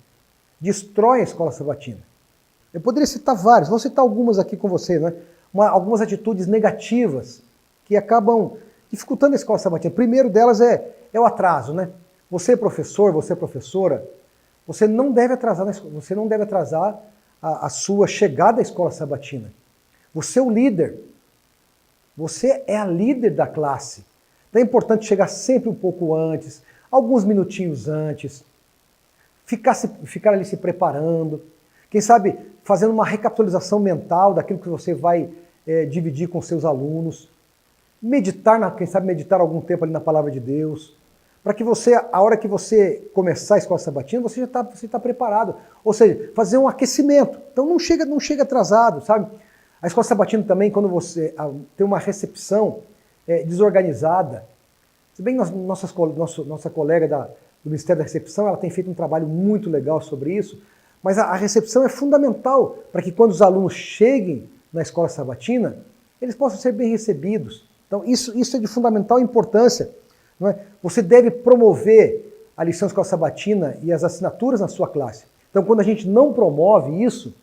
S5: destroem a Escola Sabatina. Eu poderia citar várias, vou citar algumas aqui com você, né? Algumas atitudes negativas que acabam dificultando a Escola Sabatina. O primeiro delas é o atraso, né? Você, professor, você, professora, você não deve atrasar, você não deve atrasar a sua chegada à escola sabatina. Você é o líder. Você é a líder da classe. Então é importante chegar sempre um pouco antes, alguns minutinhos antes, ficar ali se preparando, quem sabe fazendo uma recapitalização mental daquilo que você vai dividir com seus alunos, quem sabe meditar algum tempo ali na palavra de Deus, para que você, a hora que você começar a escola sabatina, você já está preparado. Ou seja, fazer um aquecimento. Então não chega atrasado, sabe? A escola sabatina também, quando você tem uma recepção desorganizada, se bem nossa colega do Ministério da Recepção, ela tem feito um trabalho muito legal sobre isso, mas a recepção é fundamental para que quando os alunos cheguem na escola sabatina, eles possam ser bem recebidos. Então isso é de fundamental importância. Não é? Você deve promover a lição de escola sabatina e as assinaturas na sua classe. Então quando a gente não promove isso,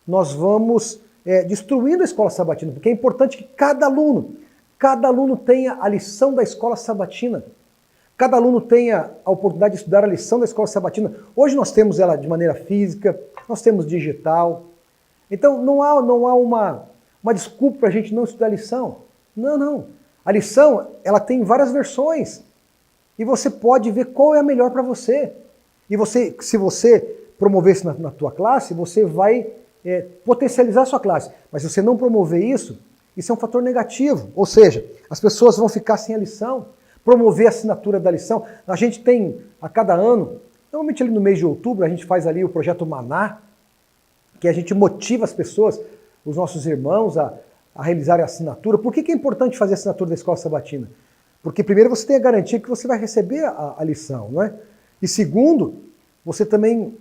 S5: nós vamos destruindo a escola sabatina, porque é importante que cada aluno tenha a lição da escola sabatina. Cada aluno tenha a oportunidade de estudar a lição da escola sabatina. Hoje nós temos ela de maneira física, nós temos digital. Então não há uma desculpa para a gente não estudar a lição. Não. A lição ela tem várias versões e você pode ver qual é a melhor para você. E se você promover isso na tua classe, você vai potencializar a sua classe. Mas se você não promover isso é um fator negativo. Ou seja, as pessoas vão ficar sem a lição. Promover a assinatura da lição. A gente tem, a cada ano, normalmente ali no mês de outubro, a gente faz ali o projeto Maná, que a gente motiva as pessoas, os nossos irmãos, a realizarem a assinatura. Por que é importante fazer a assinatura da escola sabatina? Porque primeiro você tem a garantia que você vai receber a lição, não é? E segundo, você também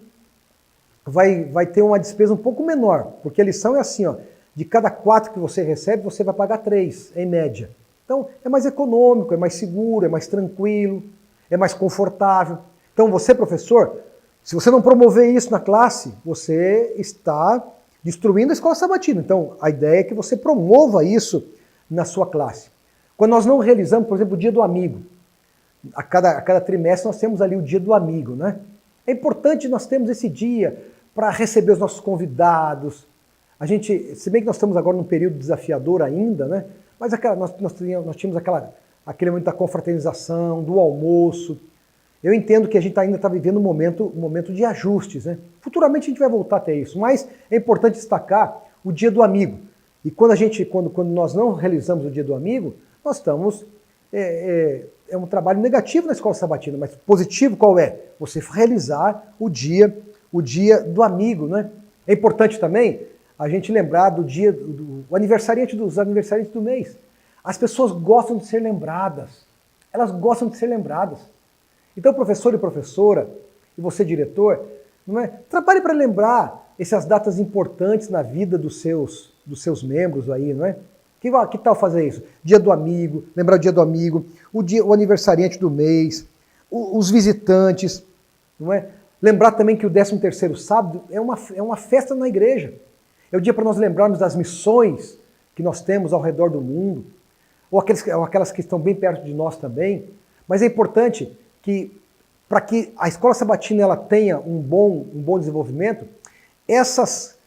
S5: vai ter uma despesa um pouco menor, porque a lição é assim, ó, de cada 4 que você recebe, você vai pagar 3, em média. Então, é mais econômico, é mais seguro, é mais tranquilo, é mais confortável. Então, você, professor, se você não promover isso na classe, você está destruindo a escola sabatina. Então, a ideia é que você promova isso na sua classe. Quando nós não realizamos, por exemplo, o dia do amigo, a cada trimestre nós temos ali o dia do amigo, né? É importante nós termos esse dia para receber os nossos convidados. Se bem que nós estamos agora num período desafiador ainda, né? Mas nós tínhamos aquele momento da confraternização, do almoço. Eu entendo que a gente ainda está vivendo um momento de ajustes, né? Futuramente a gente vai voltar a ter isso, mas é importante destacar o dia do amigo. E quando nós não realizamos o dia do amigo, nós estamos... É um trabalho negativo na escola sabatina, mas positivo qual é? Você realizar o dia do amigo, né? É importante também a gente lembrar do dia dos aniversariantes do mês. As pessoas gostam de ser lembradas. Elas gostam de ser lembradas. Então, professor e professora, e você, diretor, não é? Trabalhe para lembrar essas datas importantes na vida dos seus membros aí, não é? Que tal fazer isso? Dia do amigo, lembrar o dia do amigo, o aniversariante do mês, os visitantes, não é? Lembrar também que o 13º sábado é uma festa na igreja. É o dia para nós lembrarmos das missões que nós temos ao redor do mundo, ou aquelas que estão bem perto de nós também. Mas é importante que, para que a escola sabatina ela tenha um bom desenvolvimento, essas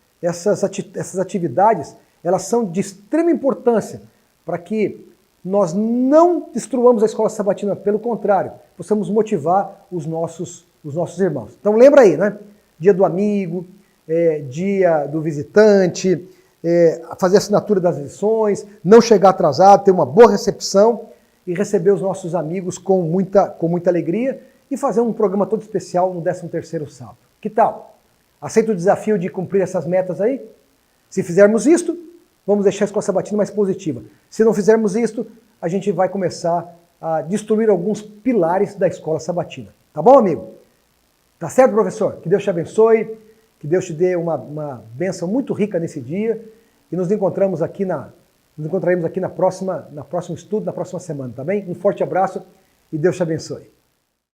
S5: atividades elas são de extrema importância para que nós não destruamos a escola sabatina, pelo contrário, possamos motivar os nossos irmãos. Então lembra aí, né? Dia do amigo, dia do visitante, fazer a assinatura das lições, não chegar atrasado, ter uma boa recepção e receber os nossos amigos com muita alegria e fazer um programa todo especial no 13º sábado. Que tal? Aceita o desafio de cumprir essas metas aí? Se fizermos isto, vamos deixar a escola sabatina mais positiva. Se não fizermos isto, a gente vai começar a destruir alguns pilares da escola sabatina. Tá bom, amigo? Tá certo, professor? Que Deus te abençoe, que Deus te dê uma bênção muito rica nesse dia e nos encontraremos aqui no próximo estudo, na próxima semana, tá bem? Um forte abraço e Deus te abençoe.